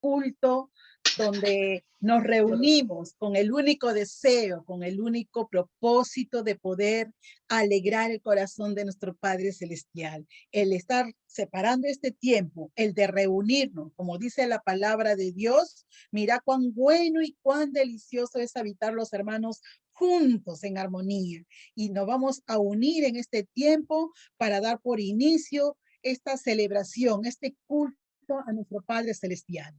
culto donde nos reunimos con el único deseo, con el único propósito de poder alegrar el corazón de nuestro Padre Celestial. El estar separando este tiempo, el de reunirnos, como dice la palabra de Dios, mira cuán bueno y cuán delicioso es habitar los hermanos juntos en armonía. Y nos vamos a unir en este tiempo para dar por inicio esta celebración, este culto a nuestro Padre Celestial.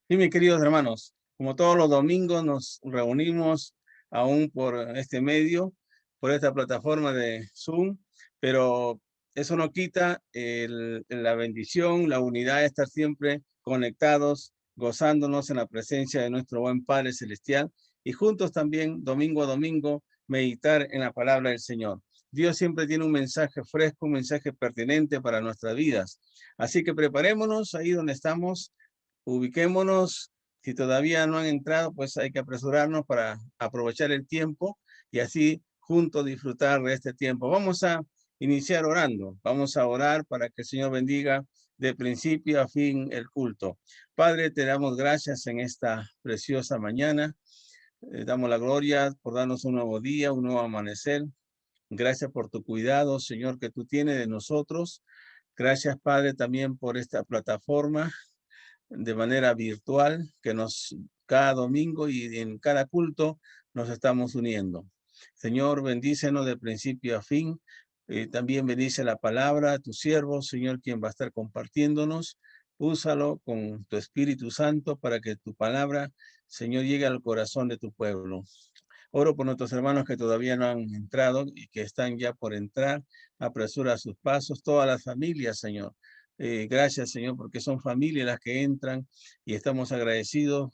Sí, mis queridos hermanos, como todos los domingos nos reunimos aún por este medio, por esta plataforma de Zoom, pero eso no quita la bendición, la unidad de estar siempre conectados, gozándonos en la presencia de nuestro buen Padre Celestial y juntos también, domingo a domingo, meditar en la palabra del Señor. Dios siempre tiene un mensaje fresco, un mensaje pertinente para nuestras vidas. Así que preparémonos ahí donde estamos. Ubiquémonos, si todavía no han entrado, pues hay que apresurarnos para aprovechar el tiempo y así juntos disfrutar de este tiempo. Vamos a iniciar orando, vamos a orar para que el Señor bendiga de principio a fin el culto. Padre, te damos gracias en esta preciosa mañana, damos la gloria por darnos un nuevo día, un nuevo amanecer. Gracias por tu cuidado, Señor, que tú tienes de nosotros. Gracias, Padre, también por esta plataforma de manera virtual, que cada domingo y en cada culto nos estamos uniendo. Señor, bendícenos de principio a fin. También bendice la palabra a tu siervo, Señor, quien va a estar compartiéndonos. Úsalo con tu Espíritu Santo para que tu palabra, Señor, llegue al corazón de tu pueblo. Oro por nuestros hermanos que todavía no han entrado y que están ya por entrar. Apresura sus pasos, todas las familias, Señor. Gracias, Señor, porque son familias las que entran y estamos agradecidos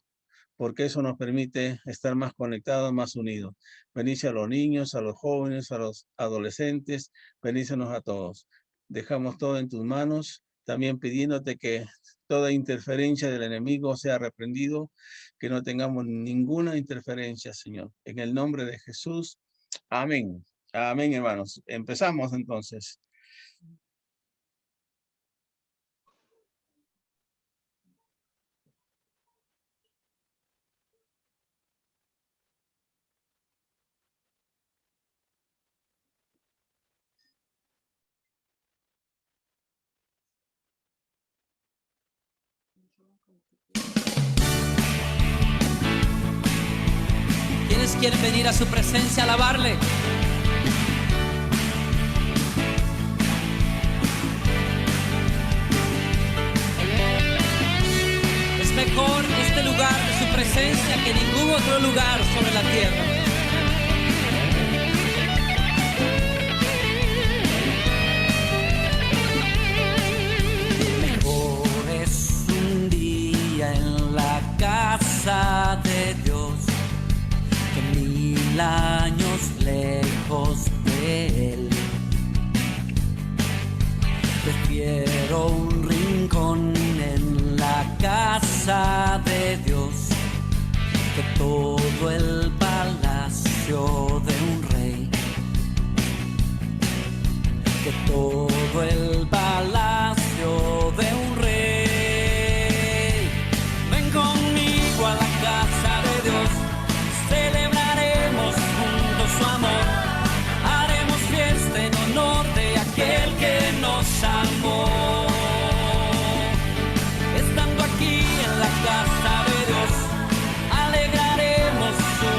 porque eso nos permite estar más conectados, más unidos. Bendice a los niños, a los jóvenes, a los adolescentes, bendícenos a todos. Dejamos todo en tus manos, también pidiéndote que toda interferencia del enemigo sea reprendido, que no tengamos ninguna interferencia, Señor. En el nombre de Jesús, amén. Amén, hermanos. Empezamos entonces. ¿Quiénes quieren venir a su presencia a alabarle? Es mejor este lugar de su presencia que ningún otro lugar sobre la tierra. Mejor es un día en la casa de Dios que 1000 años lejos de Él. Prefiero un rincón en la casa de Dios que todo el palacio de un rey. Que todo el palacio de un rey. Ven conmigo a la casa de Dios. Celebraremos juntos su amor, haremos fiesta en honor de aquel que nos amó. Estando aquí en la casa de Dios, alegraremos su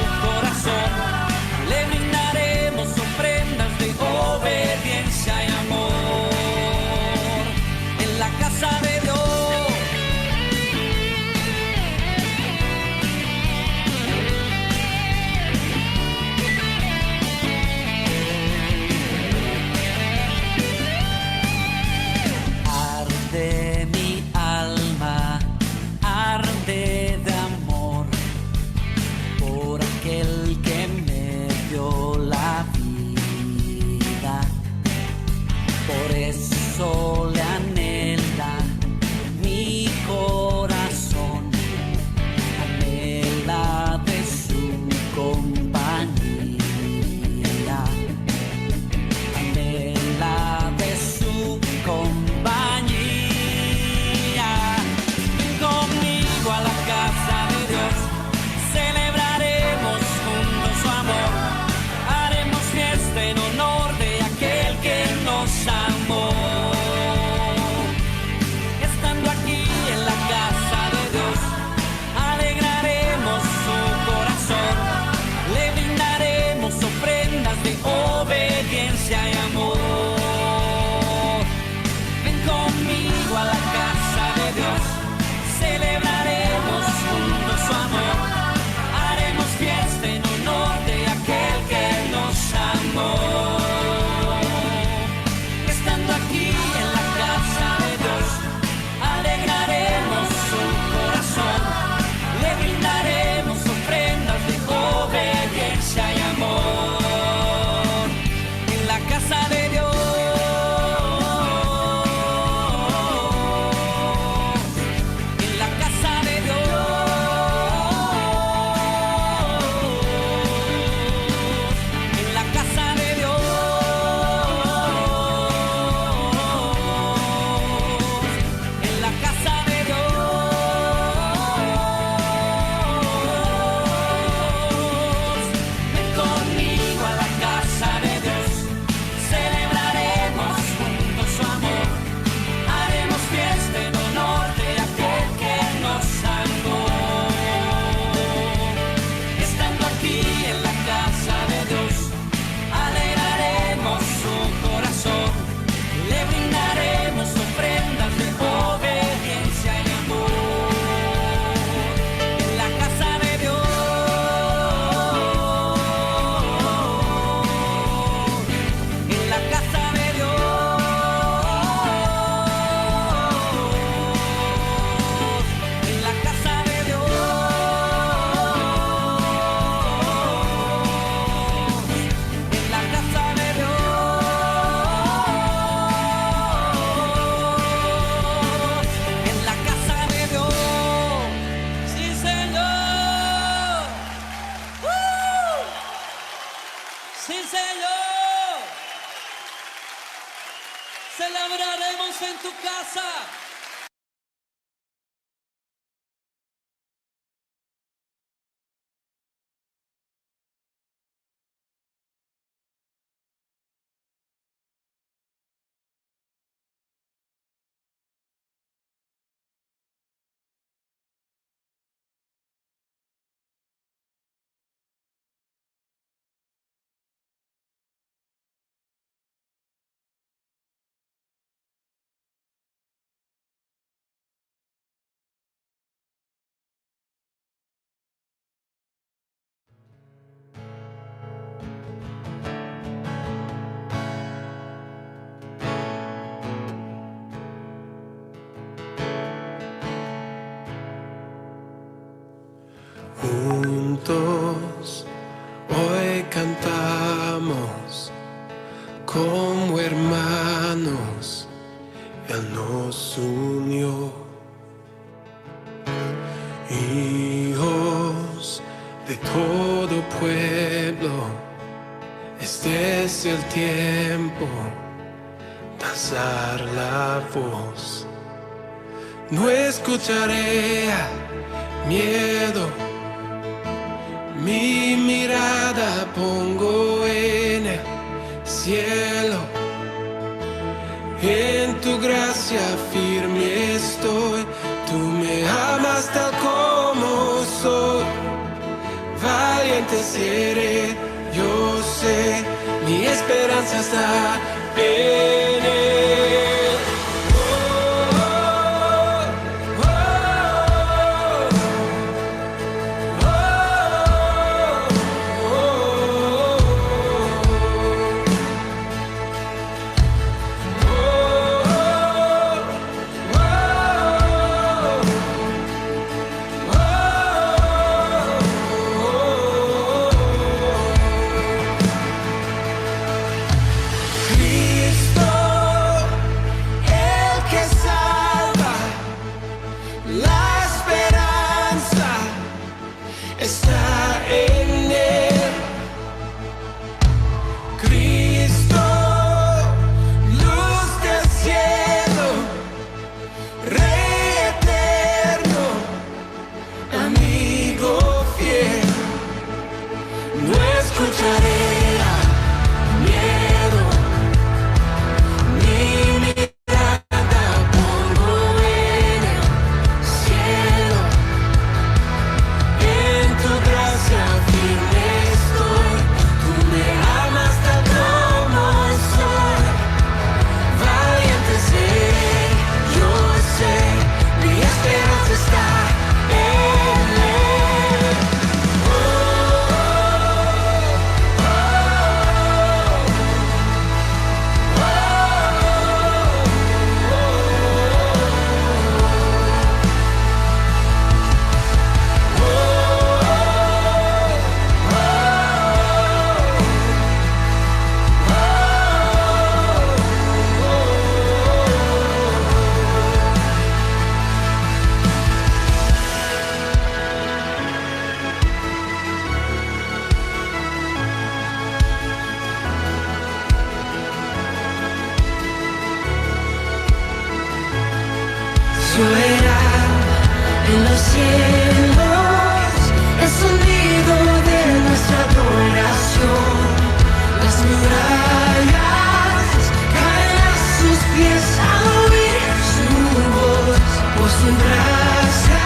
casa. Juntos hoy cantamos como hermanos, Él nos unió. Hijos de todo pueblo, este es el tiempo de alzar la voz. No escucharé miedo, mi mirada pongo en el cielo. En tu gracia firme estoy, tú me amas tal como soy. Valiente seré, yo sé, mi esperanza está en él. En los cielos, el sonido de nuestra adoración. Las murallas caen a sus pies al oír su voz. Por su gracia,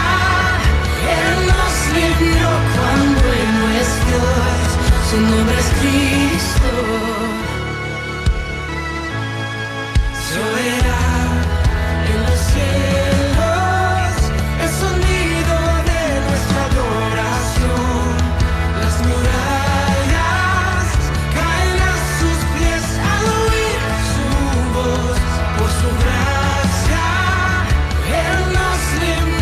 Él nos libró cuando Él no es Dios. Su nombre es Cristo. Soberano en los cielos, el sonido de nuestra adoración. Las murallas caen a sus pies al oír su voz. Por su gracia, Él nos libró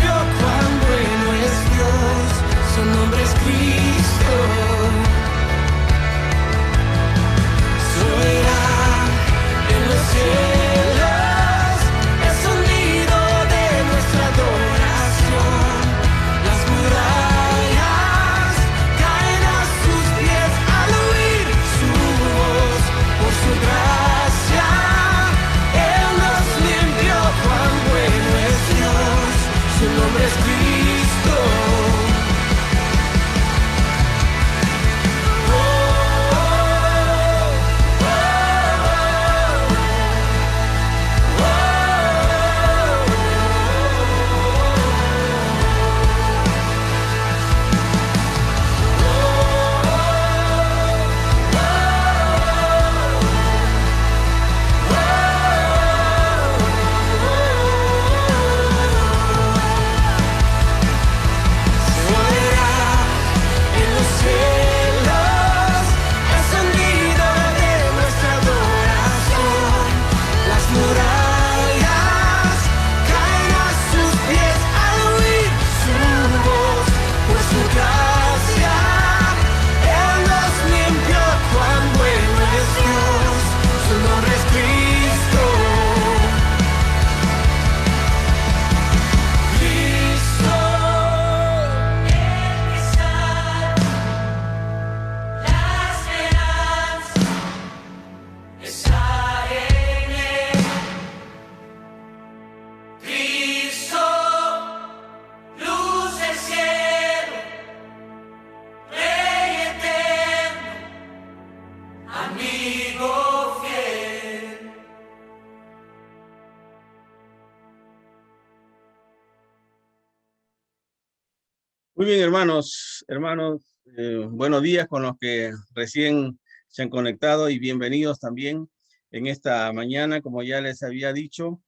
Muy bien, hermanos, buenos días con los que recién se han conectado y bienvenidos también en esta mañana. Como ya les había dicho,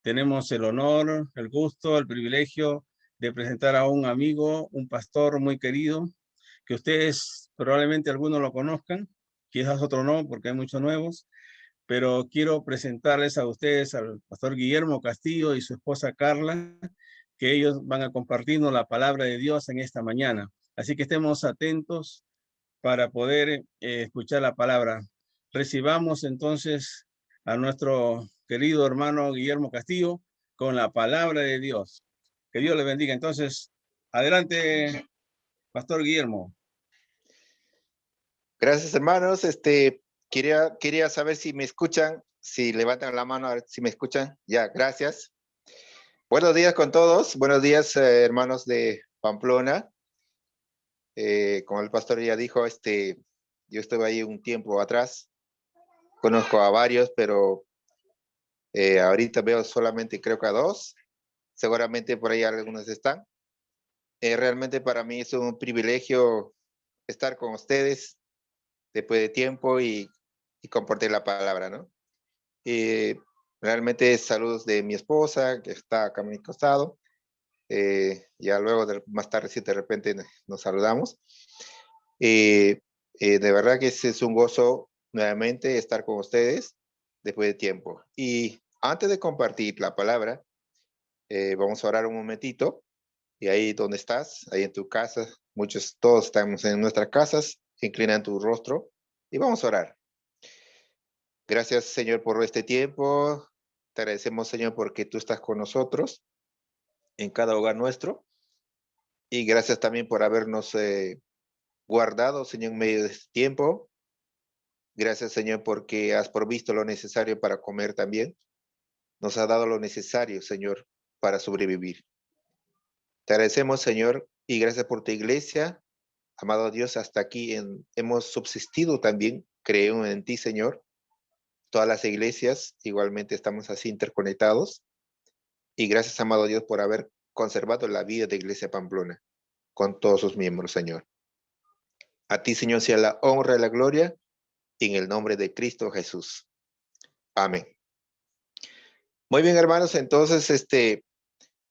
tenemos el honor, el gusto, el privilegio de presentar a un amigo, un pastor muy querido, que ustedes probablemente algunos lo conozcan, quizás otros no, porque hay muchos nuevos, pero quiero presentarles a ustedes al pastor Guillermo Castillo y su esposa Carla, que ellos van a compartirnos la palabra de Dios en esta mañana. Así que estemos atentos para poder escuchar la palabra. Recibamos entonces a nuestro querido hermano Guillermo Castillo con la palabra de Dios. Que Dios le bendiga. Entonces, adelante, pastor Guillermo. Gracias, hermanos. Quería saber si me escuchan, si levantan la mano, a ver si me escuchan. Ya, gracias. Buenos días con todos. Buenos días, hermanos de Pamplona. Como el pastor ya dijo, yo estuve ahí un tiempo atrás. Conozco a varios, pero ahorita veo solamente creo que a dos. Seguramente por ahí algunos están. Realmente para mí es un privilegio estar con ustedes después de tiempo y compartir la palabra, ¿no? Realmente saludos de mi esposa, que está acá a mi costado. Ya luego, más tarde, si de repente nos saludamos. De verdad que es un gozo nuevamente estar con ustedes después de tiempo. Y antes de compartir la palabra, vamos a orar un momentito. Y ahí donde estás, ahí en tu casa, todos estamos en nuestras casas, inclinan tu rostro y vamos a orar. Gracias, Señor, por este tiempo. Te agradecemos, Señor, porque tú estás con nosotros en cada hogar nuestro. Y gracias también por habernos guardado, Señor, en medio de este tiempo. Gracias, Señor, porque has provisto lo necesario para comer también. Nos has dado lo necesario, Señor, para sobrevivir. Te agradecemos, Señor, y gracias por tu iglesia. Amado Dios, hasta aquí hemos subsistido también. Creo en ti, Señor. Todas las iglesias igualmente estamos así interconectados. Y gracias, amado Dios, por haber conservado la vida de Iglesia Pamplona con todos sus miembros, Señor. A ti, Señor, sea la honra y la gloria en el nombre de Cristo Jesús. Amén. Muy bien, hermanos, entonces,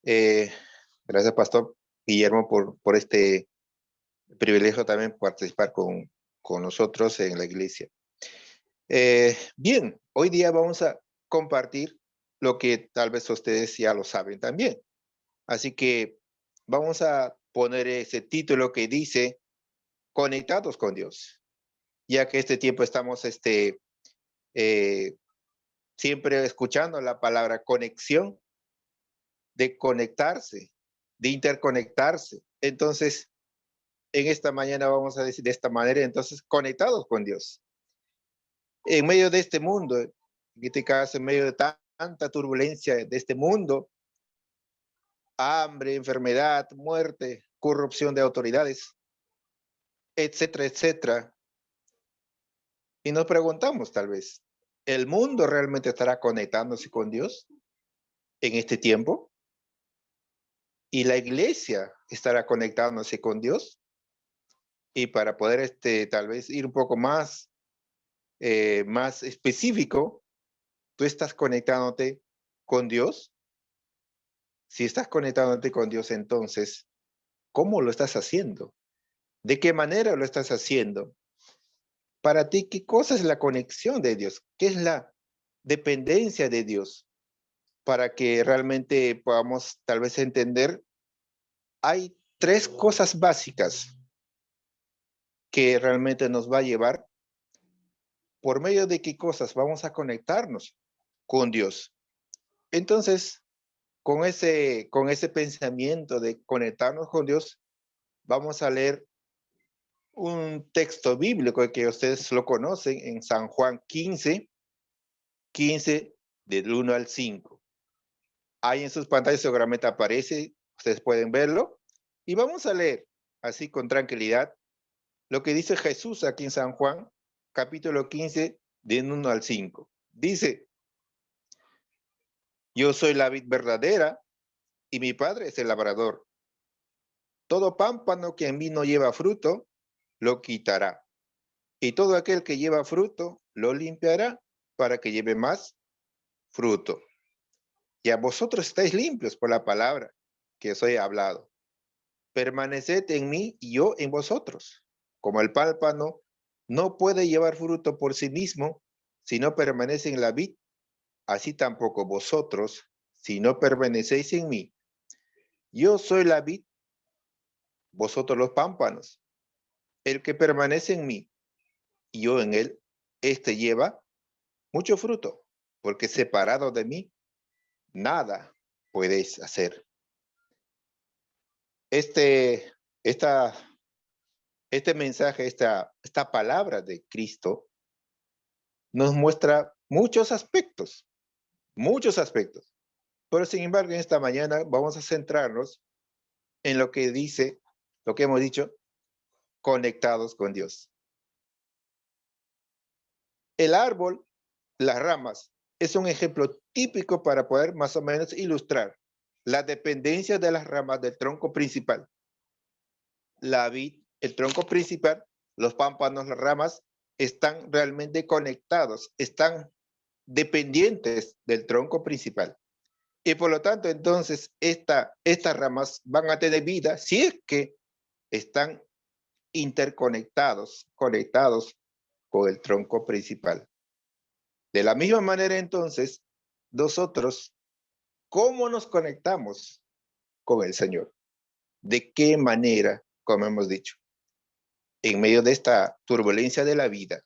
gracias, Pastor Guillermo, por este privilegio también participar con nosotros en la iglesia. Bien, hoy día vamos a compartir lo que tal vez ustedes ya lo saben también. Así que vamos a poner ese título que dice Conectados con Dios, ya que este tiempo estamos siempre escuchando la palabra conexión, de conectarse, de interconectarse. Entonces, en esta mañana vamos a decir de esta manera, entonces, conectados con Dios. En medio de este mundo, en este caso, en medio de tanta turbulencia de este mundo, hambre, enfermedad, muerte, corrupción de autoridades, etcétera, etcétera. Y nos preguntamos tal vez, ¿el mundo realmente estará conectándose con Dios en este tiempo? ¿Y la iglesia estará conectándose con Dios? Y para poder tal vez ir un poco más específico, ¿tú estás conectándote con Dios? Si estás conectándote con Dios, entonces, ¿cómo lo estás haciendo? ¿De qué manera lo estás haciendo? Para ti, ¿qué cosa es la conexión de Dios? ¿Qué es la dependencia de Dios? Para que realmente podamos tal vez entender, hay 3 cosas básicas que realmente nos va a llevar por medio de qué cosas vamos a conectarnos con Dios. Entonces, con ese pensamiento de conectarnos con Dios, vamos a leer un texto bíblico que ustedes lo conocen en San Juan 15, del 1 al 5. Ahí en sus pantallas seguramente aparece, ustedes pueden verlo. Y vamos a leer así con tranquilidad lo que dice Jesús aquí en San Juan, capítulo 15, del 1 al 5. Dice, yo soy la vid verdadera y mi padre es el labrador. Todo pámpano que en mí no lleva fruto, lo quitará. Y todo aquel que lleva fruto, lo limpiará para que lleve más fruto. Y a vosotros estáis limpios por la palabra que os he hablado. Permaneced en mí y yo en vosotros. Como el pámpano no puede llevar fruto por sí mismo si no permanece en la vid, así tampoco vosotros si no permanecéis en mí. Yo soy la vid, vosotros los pámpanos. El que permanece en mí y yo en él, éste lleva mucho fruto, porque separado de mí, nada podéis hacer. Este mensaje, esta palabra de Cristo nos muestra muchos aspectos. Pero sin embargo, en esta mañana vamos a centrarnos en lo que dice, lo que hemos dicho, conectados con Dios. El árbol, las ramas, es un ejemplo típico para poder más o menos ilustrar la dependencia de las ramas del tronco principal. La vid, el tronco principal, los pámpanos, las ramas, están realmente conectados, están dependientes del tronco principal. Y por lo tanto, entonces, estas ramas van a tener vida si es que están interconectados, conectados con el tronco principal. De la misma manera, entonces, nosotros, ¿cómo nos conectamos con el Señor? ¿De qué manera, como hemos dicho? En medio de esta turbulencia de la vida,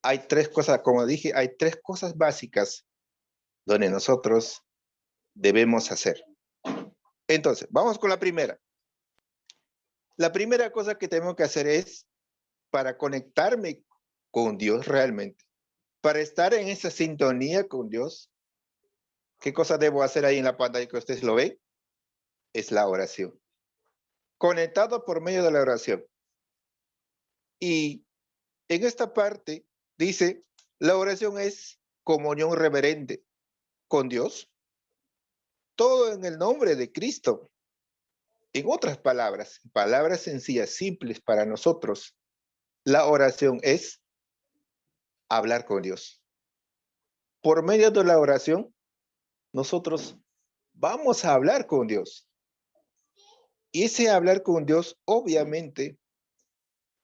hay tres cosas, como dije, hay tres cosas básicas donde nosotros debemos hacer. Entonces, vamos con la primera. La primera cosa que tengo que hacer es, para conectarme con Dios realmente, para estar en esa sintonía con Dios, ¿qué cosa debo hacer ahí en la pantalla que ustedes lo ven? Es la oración. Conectado por medio de la oración. Y en esta parte dice, la oración es comunión reverente con Dios, todo en el nombre de Cristo. En otras palabras, palabras sencillas, simples para nosotros, la oración es hablar con Dios. Por medio de la oración, nosotros vamos a hablar con Dios. Y ese hablar con Dios, obviamente,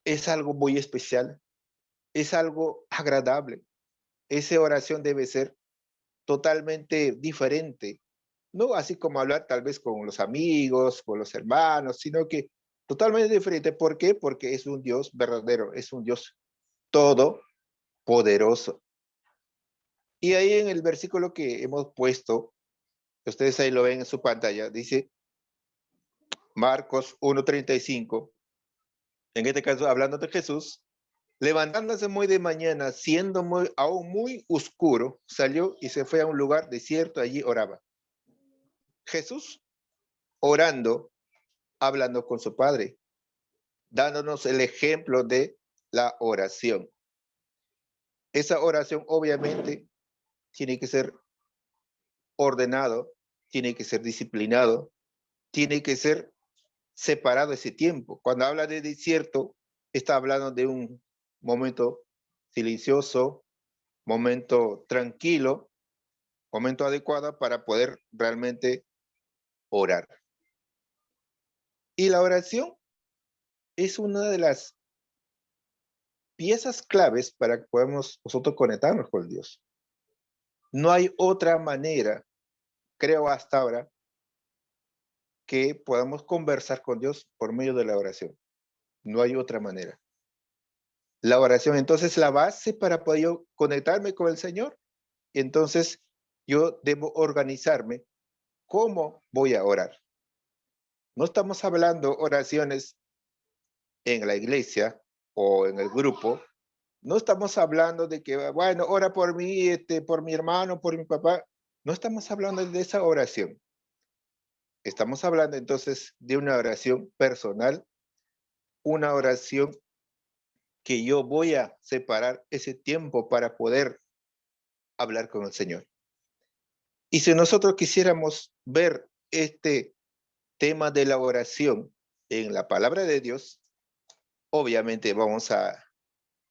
es algo muy especial, es algo agradable. Esa oración debe ser totalmente diferente, no así como hablar tal vez con los amigos, con los hermanos, sino que totalmente diferente. ¿Por qué? Porque es un Dios verdadero, es un Dios todopoderoso. Y ahí en el versículo que hemos puesto, ustedes ahí lo ven en su pantalla, dice Marcos 1:35, en este caso hablando de Jesús, levantándose muy de mañana, siendo aún muy oscuro, salió y se fue a un lugar desierto, allí oraba. Jesús orando, hablando con su Padre, dándonos el ejemplo de la oración. Esa oración obviamente tiene que ser ordenado, tiene que ser disciplinado, tiene que ser separado ese tiempo. Cuando habla de desierto, está hablando de un momento silencioso, momento tranquilo, momento adecuado para poder realmente orar. Y la oración es una de las piezas claves para que podamos nosotros conectarnos con Dios. No hay otra manera, creo hasta ahora, que podamos conversar con Dios por medio de la oración. No hay otra manera. La oración entonces es la base para poder yo conectarme con el Señor. Entonces yo debo organizarme. ¿Cómo voy a orar? No estamos hablando oraciones en la iglesia o en el grupo. No estamos hablando de que, bueno, ora por mí, por mi hermano, por mi papá. No estamos hablando de esa oración. Estamos hablando entonces de una oración personal, una oración que yo voy a separar ese tiempo para poder hablar con el Señor. Y si nosotros quisiéramos ver este tema de la oración en la palabra de Dios, obviamente vamos a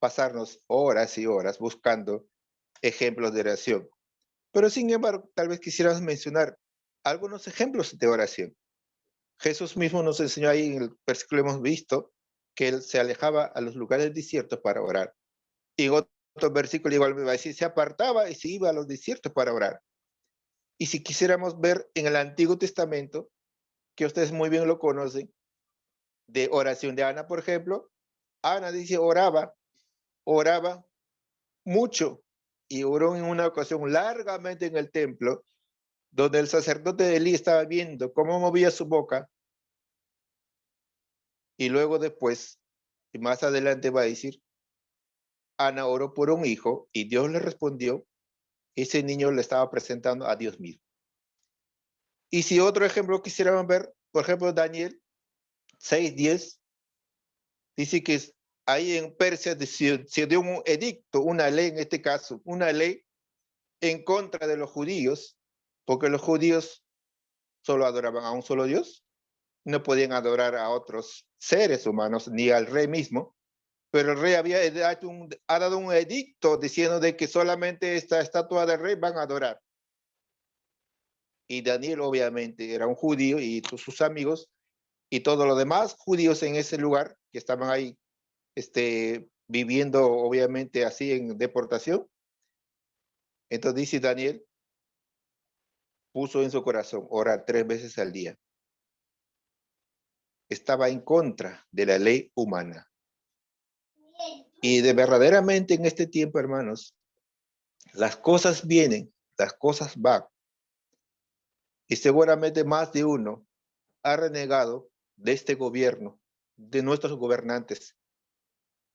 pasarnos horas y horas buscando ejemplos de oración. Pero sin embargo, tal vez quisiéramos mencionar algunos ejemplos de oración. Jesús mismo nos enseñó ahí en el versículo hemos visto que él se alejaba a los lugares desiertos para orar. Y en otro versículo igual me va a decir, se apartaba y se iba a los desiertos para orar. Y si quisiéramos ver en el Antiguo Testamento, que ustedes muy bien lo conocen, de oración de Ana, por ejemplo, Ana dice oraba mucho y oró en una ocasión largamente en el templo, donde el sacerdote de Elí estaba viendo cómo movía su boca. Y luego después, y más adelante va a decir, Ana oró por un hijo y Dios le respondió, ese niño le estaba presentando a Dios mismo. Y si otro ejemplo quisiéramos ver, por ejemplo, Daniel 6:10, dice que ahí en Persia se dio un edicto, una ley en este caso, una ley en contra de los judíos, porque los judíos solo adoraban a un solo Dios, no podían adorar a otros seres humanos, ni al rey mismo, pero el rey ha dado un edicto diciendo de que solamente esta estatua del rey van a adorar. Y Daniel obviamente era un judío y sus amigos y todos los demás judíos en ese lugar que estaban ahí viviendo obviamente así en deportación. Entonces dice Daniel, puso en su corazón orar 3 veces al día. Estaba en contra de la ley humana. Y de verdaderamente en este tiempo, hermanos, las cosas vienen, las cosas van. Y seguramente más de uno ha renegado de este gobierno, de nuestros gobernantes,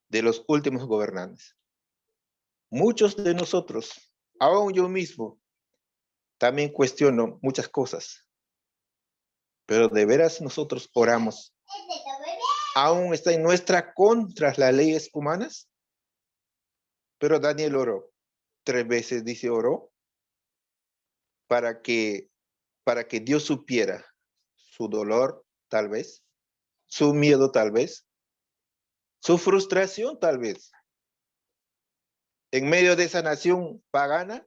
de los últimos gobernantes. Muchos de nosotros, aún yo mismo, también cuestiono muchas cosas. Pero de veras nosotros oramos. ¿Aún está en nuestra contra las leyes humanas? Pero Daniel oró 3 veces, dice oró, para que Dios supiera su dolor, tal vez, su miedo, tal vez, su frustración, tal vez, en medio de esa nación pagana,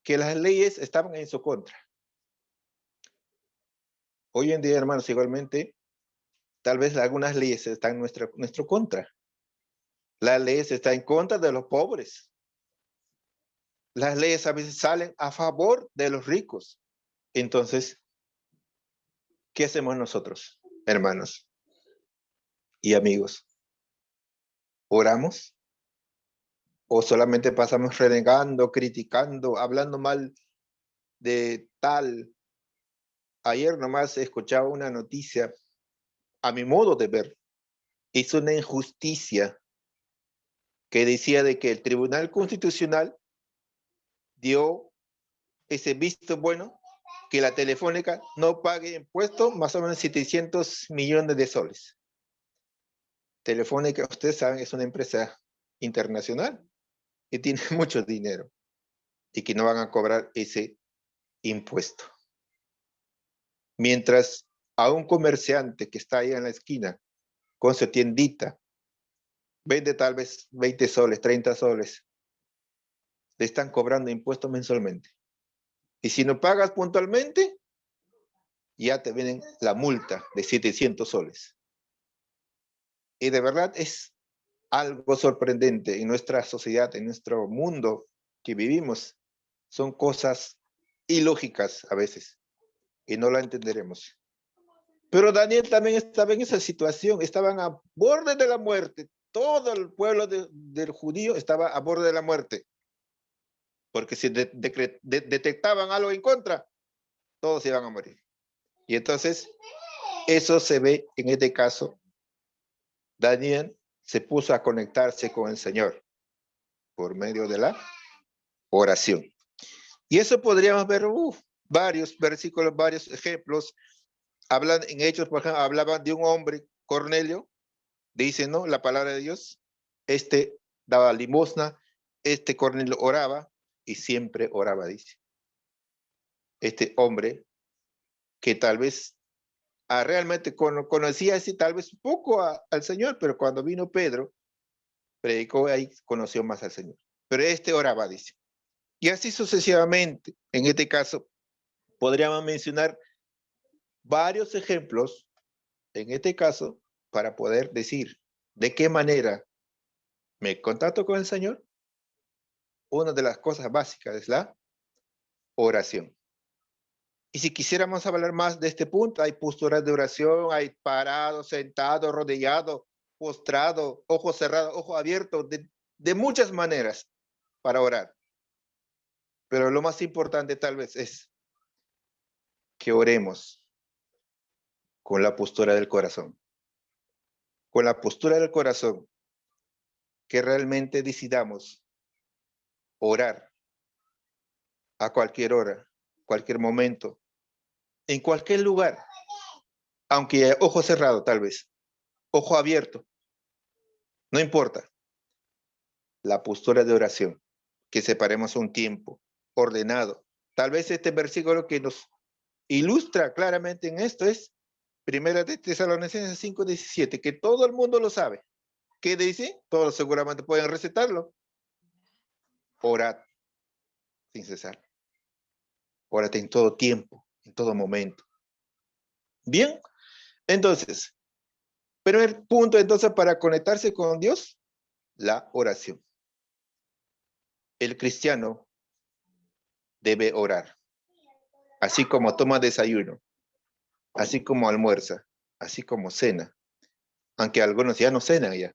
que las leyes estaban en su contra. Hoy en día, hermanos, igualmente, tal vez algunas leyes están en nuestro contra. Las leyes están en contra de los pobres. Las leyes a veces salen a favor de los ricos. Entonces, ¿qué hacemos nosotros, hermanos y amigos? ¿Oramos? ¿O solamente pasamos renegando, criticando, hablando mal de tal? Ayer nomás escuchaba una noticia, a mi modo de ver, es una injusticia que decía de que el Tribunal Constitucional dio ese visto bueno que la Telefónica no pague impuestos más o menos 700 millones de soles. Telefónica, ustedes saben, es una empresa internacional que tiene mucho dinero y que no van a cobrar ese impuesto. Mientras a un comerciante que está ahí en la esquina con su tiendita, vende tal vez 20 soles, 30 soles, le están cobrando impuestos mensualmente. Y si no pagas puntualmente, ya te vienen la multa de 700 soles. Y de verdad es algo sorprendente en nuestra sociedad, en nuestro mundo que vivimos. Son cosas ilógicas a veces y no la entenderemos. Pero Daniel también estaba en esa situación, estaban a borde de la muerte. Todo el pueblo del judío estaba a borde de la muerte. Porque si detectaban algo en contra, todos iban a morir. Y entonces, eso se ve en este caso. Daniel se puso a conectarse con el Señor por medio de la oración. Y eso podríamos ver varios versículos, varios ejemplos. Hablan en Hechos, por ejemplo, hablaban de un hombre, Cornelio, dice, ¿no? La palabra de Dios. Daba limosna, Cornelio oraba y siempre oraba, dice. Este hombre que tal vez realmente conocía así tal vez un poco al Señor, pero cuando vino Pedro, predicó ahí, conoció más al Señor. Pero este oraba, dice. Y así sucesivamente. En este caso, podríamos mencionar varios ejemplos, en este caso, para poder decir de qué manera me contacto con el Señor. Una de las cosas básicas es la oración. Y si quisiéramos hablar más de este punto, hay posturas de oración, hay parado, sentado, arrodillado, postrado, ojos cerrados, ojos abiertos, de muchas maneras para orar. Pero lo más importante tal vez es que oremos con la postura del corazón. Con la postura del corazón, que realmente decidamos orar a cualquier hora, cualquier momento, en cualquier lugar, aunque ojo cerrado tal vez, ojo abierto, no importa. La postura de oración, que separemos un tiempo ordenado. Tal vez este versículo que nos ilustra claramente en esto es Primera de Tesalonicenses 5:17, que todo el mundo lo sabe. ¿Qué dice? Todos seguramente pueden recitarlo. Orad sin cesar. Orad en todo tiempo, en todo momento. Bien, entonces, primer punto entonces para conectarse con Dios, la oración. El cristiano debe orar, así como toma desayuno, así como almuerza, así como cena, aunque algunos ya no cenan ya,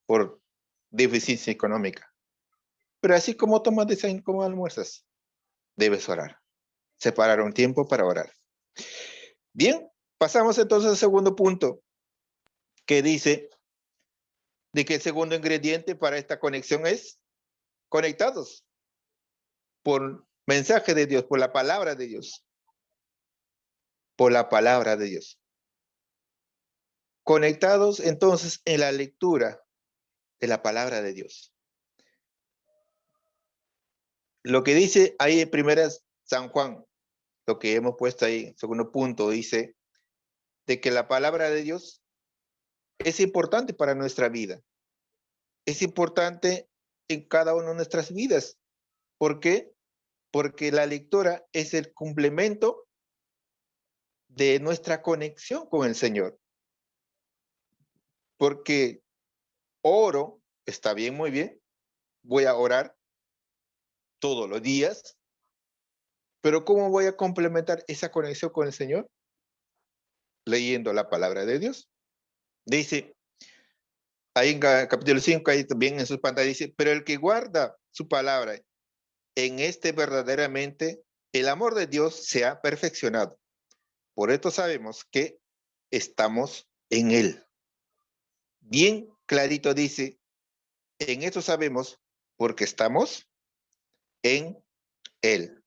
por deficiencia económica. Pero así como tomas desayuno, como almuerzas, debes orar. Separar un tiempo para orar. Bien, pasamos entonces al segundo punto, que dice de que el segundo ingrediente para esta conexión es conectados por mensaje de Dios, por la palabra de Dios. Por la palabra de Dios. Conectados entonces en la lectura de la palabra de Dios. Lo que dice ahí en primeras San Juan, lo que hemos puesto ahí, segundo punto, dice de que la palabra de Dios es importante para nuestra vida. Es importante en cada una de nuestras vidas. ¿Por qué? Porque la lectura es el complemento de nuestra conexión con el Señor. Porque oro, está bien, muy bien, voy a orar todos los días, pero ¿cómo voy a complementar esa conexión con el Señor? Leyendo la palabra de Dios. Dice, ahí en capítulo 5, ahí también en sus pantallas dice, pero el que guarda su palabra, en este verdaderamente el amor de Dios se ha perfeccionado. Por esto sabemos que estamos en Él. Bien clarito dice, en esto sabemos porque estamos en Él.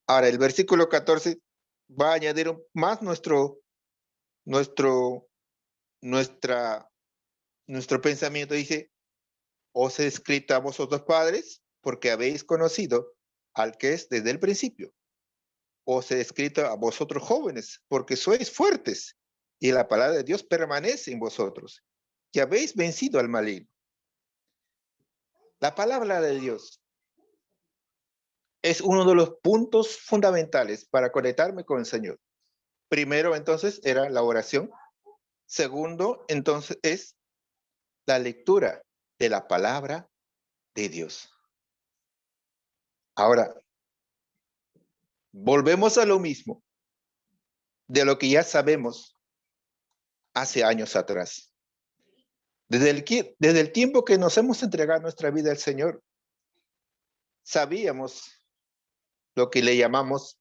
Ahora, el versículo 14 va a añadir más nuestro pensamiento. Dice, os he escrito a vosotros padres porque habéis conocido al que es desde el principio. Os he escrito a vosotros jóvenes porque sois fuertes y la palabra de Dios permanece en vosotros y habéis vencido al maligno. La palabra de Dios es uno de los puntos fundamentales para conectarme con el Señor. Primero, entonces, era la oración. Segundo, entonces, es la lectura de la palabra de Dios. Ahora, volvemos a lo mismo de lo que ya sabemos hace años atrás. Desde el tiempo que nos hemos entregado nuestra vida al Señor, sabíamos lo que le llamamos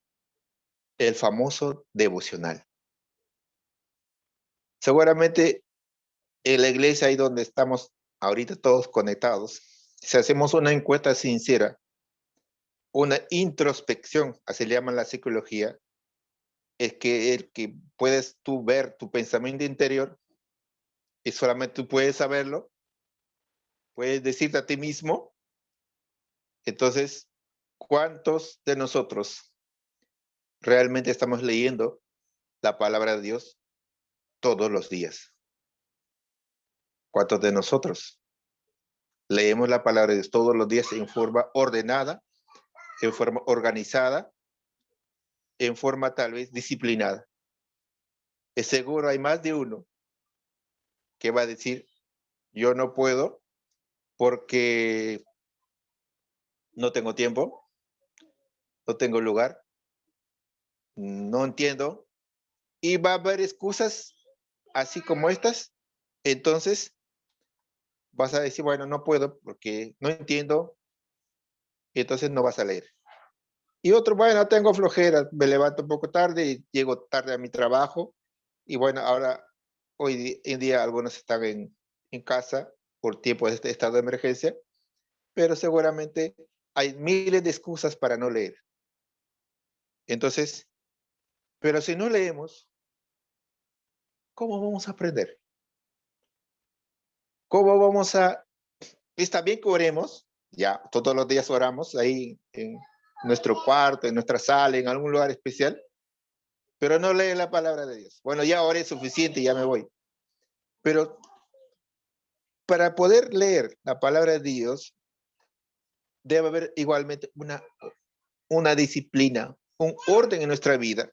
el famoso devocional. Seguramente en la iglesia, ahí donde estamos ahorita todos conectados, si hacemos una encuesta sincera, una introspección, así le llaman la psicología, es que el que puedes tú ver tu pensamiento interior y solamente tú puedes saberlo, puedes decirte a ti mismo. Entonces, ¿cuántos de nosotros realmente estamos leyendo la palabra de Dios todos los días? ¿Cuántos de nosotros leemos la palabra de Dios todos los días en forma ordenada, en forma organizada, en forma tal vez disciplinada? Es seguro hay más de uno que va a decir, yo no puedo porque no tengo tiempo, no tengo lugar, no entiendo, y va a haber excusas así como estas. Entonces vas a decir, bueno, no puedo porque no entiendo, y entonces no vas a leer. Y otro, bueno, tengo flojera, me levanto un poco tarde y llego tarde a mi trabajo, y bueno, ahora hoy en día algunos están en casa por tiempo de este estado de emergencia, pero seguramente hay miles de excusas para no leer. Entonces, pero si no leemos, ¿cómo vamos a aprender? ¿Cómo vamos a...? Está bien que oremos, ya todos los días oramos ahí en nuestro cuarto, en nuestra sala, en algún lugar especial, pero no lee la palabra de Dios. Bueno, ya oré suficiente, ya me voy. Pero para poder leer la palabra de Dios, debe haber igualmente una disciplina, un orden en nuestra vida,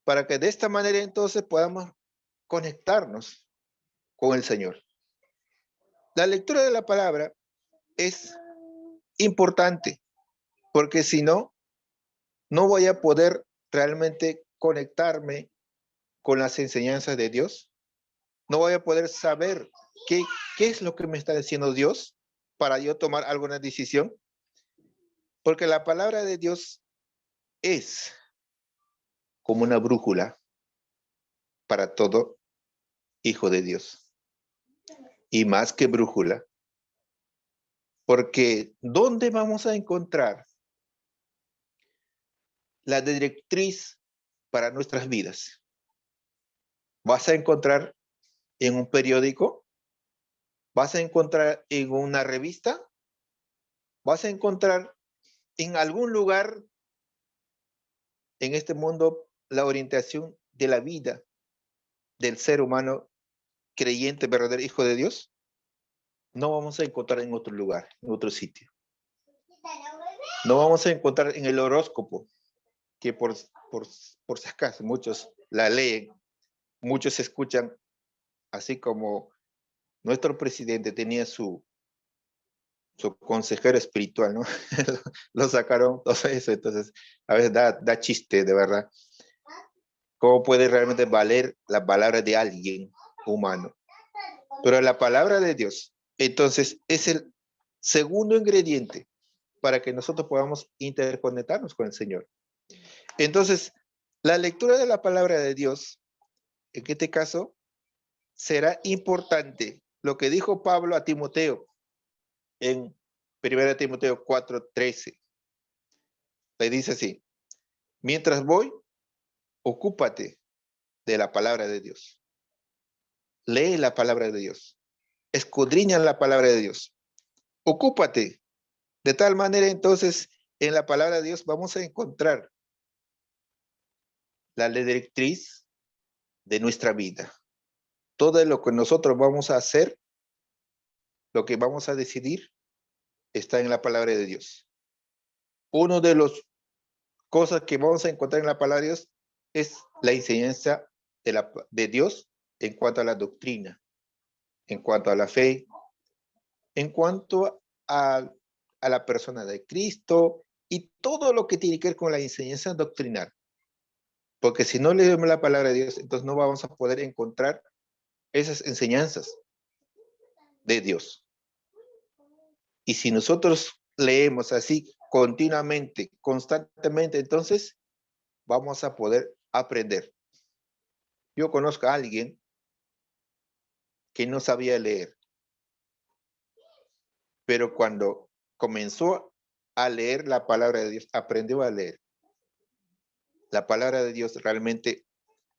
para que de esta manera entonces podamos conectarnos con el Señor. La lectura de la palabra es importante, porque si no, no voy a poder realmente conectarme con las enseñanzas de Dios. No voy a poder saber qué es lo que me está diciendo Dios para yo tomar alguna decisión, porque la palabra de Dios es como una brújula para todo hijo de Dios. Y más que brújula, porque ¿dónde vamos a encontrar la directriz para nuestras vidas? ¿Vas a encontrar en un periódico? ¿Vas a encontrar en una revista? ¿Vas a encontrar en algún lugar en este mundo la orientación de la vida del ser humano creyente, verdadero hijo de Dios? No vamos a encontrar en otro lugar, en otro sitio. No vamos a encontrar en el horóscopo, que por si acaso muchos la leen, muchos escuchan, así como nuestro presidente tenía su consejero espiritual, ¿no? Lo sacaron todo eso, entonces a veces da chiste, de verdad. ¿Cómo puede realmente valer la palabra de alguien humano? Pero la palabra de Dios, entonces, es el segundo ingrediente para que nosotros podamos interconectarnos con el Señor. Entonces, la lectura de la palabra de Dios, en este caso, será importante. Lo que dijo Pablo a Timoteo en 1 Timoteo 4:13. Le dice así: mientras voy, ocúpate de la palabra de Dios. Lee la palabra de Dios. Escudriña la palabra de Dios. Ocúpate. De tal manera, entonces, en la palabra de Dios vamos a encontrar la directriz de nuestra vida. Todo lo que nosotros vamos a hacer, lo que vamos a decidir, está en la palabra de Dios. Uno de los cosas que vamos a encontrar en la palabra de Dios es la enseñanza de Dios en cuanto a la doctrina, en cuanto a la fe, en cuanto a la persona de Cristo y todo lo que tiene que ver con la enseñanza doctrinal. Porque si no leemos la palabra de Dios, entonces no vamos a poder encontrar esas enseñanzas de Dios. Y si nosotros leemos así continuamente, constantemente, entonces vamos a poder aprender. Yo conozco a alguien que no sabía leer, pero cuando comenzó a leer la palabra de Dios, aprendió a leer. La palabra de Dios realmente,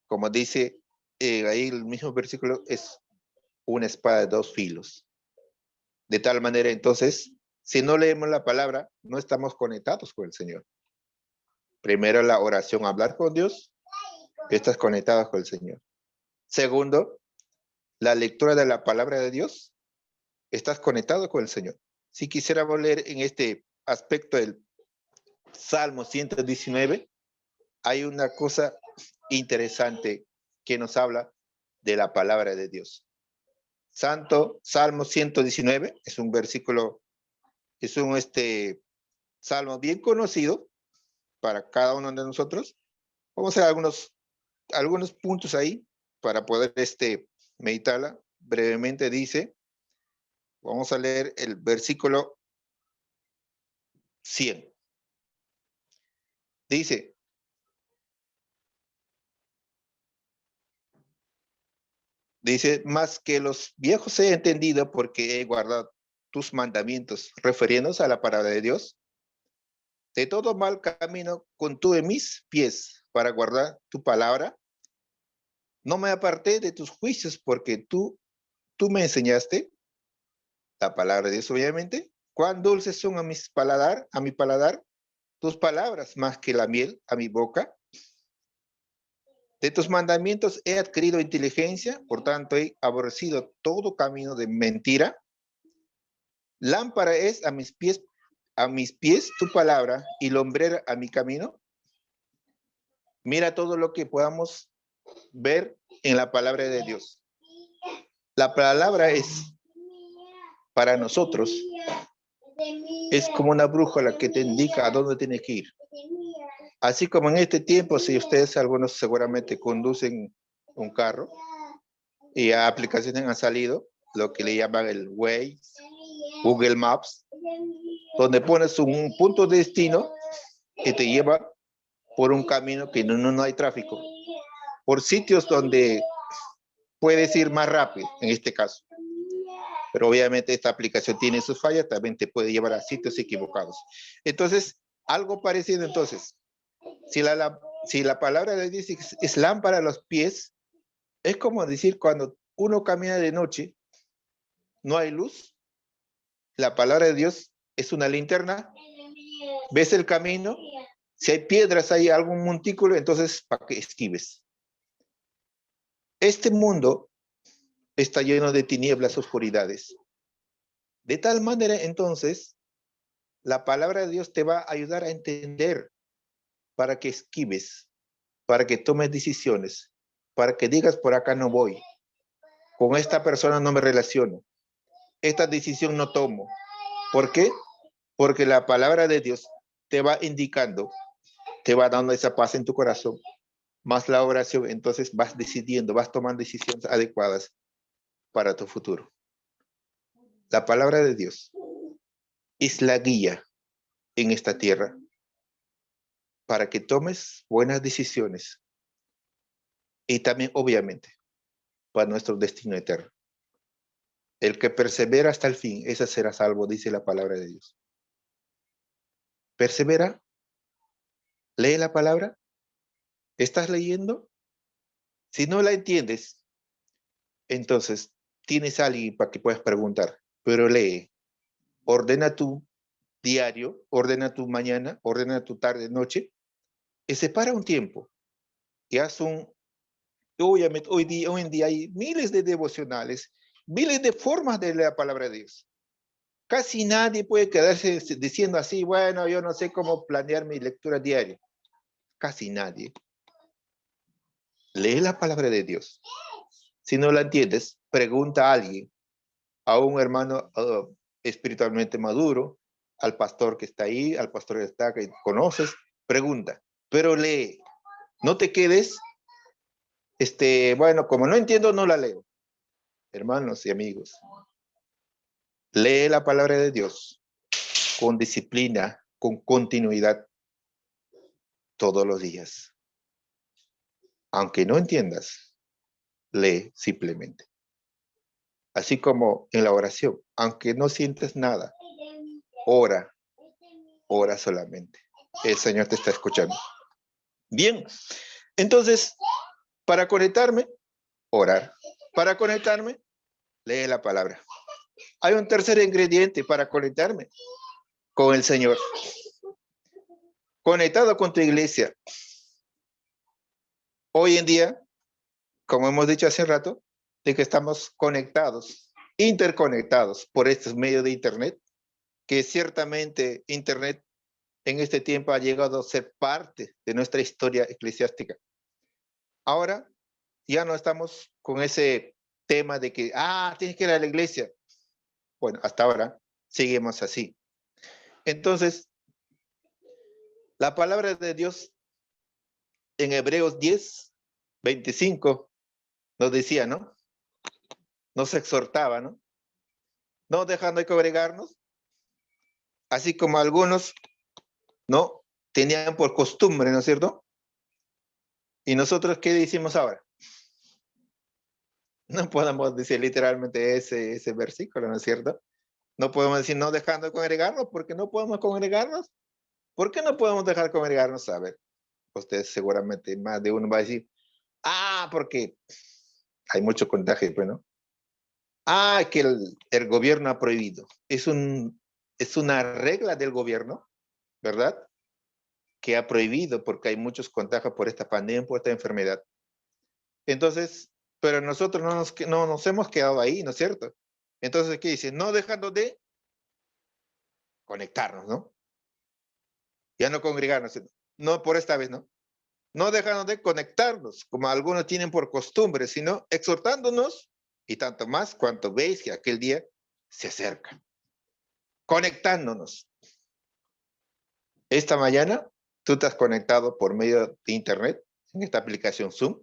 como dice ahí el mismo versículo, es una espada de dos filos. De tal manera, entonces, si no leemos la palabra, no estamos conectados con el Señor. Primero la oración, hablar con Dios, Estás conectado con el Señor. Segundo, la lectura de la palabra de Dios. Estás conectado con el Señor. Si quisiéramos leer en este aspecto del Salmo 119, hay una cosa interesante que nos habla de la palabra de Dios. Salmo 119 es un versículo, es un salmo bien conocido para cada uno de nosotros. Vamos a hacer algunos puntos ahí para poder meditarla. Brevemente dice, vamos a leer el versículo 100. Dice, más que los viejos he entendido porque he guardado tus mandamientos, refiriéndose a la palabra de Dios. De todo mal camino contuve mis pies para guardar tu palabra. No me aparté de tus juicios porque tú me enseñaste, la palabra de Dios obviamente. Cuán dulces son a mi paladar, tus palabras más que la miel a mi boca. De tus mandamientos he adquirido inteligencia, por tanto he aborrecido todo camino de mentira. Lámpara es a mis pies tu palabra y lumbrera a mi camino. Mira todo lo que podamos ver en la palabra de Dios. La palabra es para nosotros, es como una brújula que te indica a dónde tienes que ir. Así como en este tiempo, si ustedes algunos seguramente conducen un carro y aplicaciones han salido, lo que le llaman el Waze, Google Maps, donde pones un punto de destino que te lleva por un camino que no hay tráfico, por sitios donde puedes ir más rápido, en este caso. Pero obviamente esta aplicación tiene sus fallas, también te puede llevar a sitios equivocados. Entonces, algo parecido entonces. Si la palabra de Dios es lámpara a los pies, es como decir cuando uno camina de noche, no hay luz, la palabra de Dios es una linterna, ves el camino, si hay piedras, hay algún montículo, entonces para que esquives. Este mundo está lleno de tinieblas, oscuridades. De tal manera, entonces, la palabra de Dios te va a ayudar a entender para que esquives, para que tomes decisiones, para que digas por acá no voy, con esta persona no me relaciono, esta decisión no tomo. ¿Por qué? Porque la palabra de Dios te va indicando, te va dando esa paz en tu corazón, más la oración, entonces vas decidiendo, vas tomando decisiones adecuadas para tu futuro. La palabra de Dios es la guía en esta tierra para que tomes buenas decisiones y también, obviamente, para nuestro destino eterno. El que persevera hasta el fin, ese será salvo, dice la palabra de Dios. Persevera, lee la palabra, ¿estás leyendo? Si no la entiendes, entonces tienes a alguien para que puedas preguntar, pero lee, ordena tu diario, ordena tu mañana, ordena tu tarde, noche, y separa un tiempo y haz obviamente hoy en día hay miles de devocionales, miles de formas de leer la palabra de Dios. Casi nadie puede quedarse diciendo así, bueno, yo no sé cómo planear mi lectura diaria. Casi nadie. Lee la palabra de Dios. Si no la entiendes, pregunta a alguien, a un hermano espiritualmente maduro, al pastor que está ahí, al pastor que está, que conoces, pregunta, pero lee. No te quedes, bueno, como no entiendo, no la leo. Hermanos y amigos, lee la palabra de Dios con disciplina, con continuidad, todos los días. Aunque no entiendas, lee simplemente. Así como en la oración, aunque no sientes nada, ora solamente. El Señor te está escuchando. Bien, entonces, para conectarme, orar. Para conectarme, lee la palabra. Hay un tercer ingrediente para conectarme con el Señor. Conectado con tu iglesia. hoy en día, como hemos dicho hace rato, de que estamos conectados, interconectados por estos medios de Internet, que ciertamente Internet en este tiempo ha llegado a ser parte de nuestra historia eclesiástica. Ahora ya no estamos con ese tema de que, tienes que ir a la iglesia. Bueno, hasta ahora seguimos así. Entonces, la palabra de Dios en Hebreos 10, 25 nos decía, ¿no? Nos exhortaba, ¿no? No dejando de congregarnos, así como algunos, ¿no? Tenían por costumbre, ¿no es cierto? ¿Y nosotros qué decimos ahora? No podemos decir literalmente ese versículo, ¿no es cierto? No podemos decir no dejando de congregarnos, porque no podemos congregarnos. ¿Por qué no podemos dejar de congregarnos? A ver, ustedes seguramente más de uno va a decir, porque hay mucho contagio, pues, ¿no? Que el gobierno ha prohibido. Es una regla del gobierno, ¿verdad? Que ha prohibido porque hay muchos contagios por esta pandemia, por esta enfermedad. Entonces, pero nosotros no nos hemos quedado ahí, ¿no es cierto? Entonces, ¿qué dice? No dejando de conectarnos, ¿no? Ya no congregarnos, no por esta vez, ¿no? No dejando de conectarnos, como algunos tienen por costumbre, sino exhortándonos, y tanto más cuanto veis que aquel día se acerca. Conectándonos. Esta mañana, tú estás conectado por medio de Internet, en esta aplicación Zoom,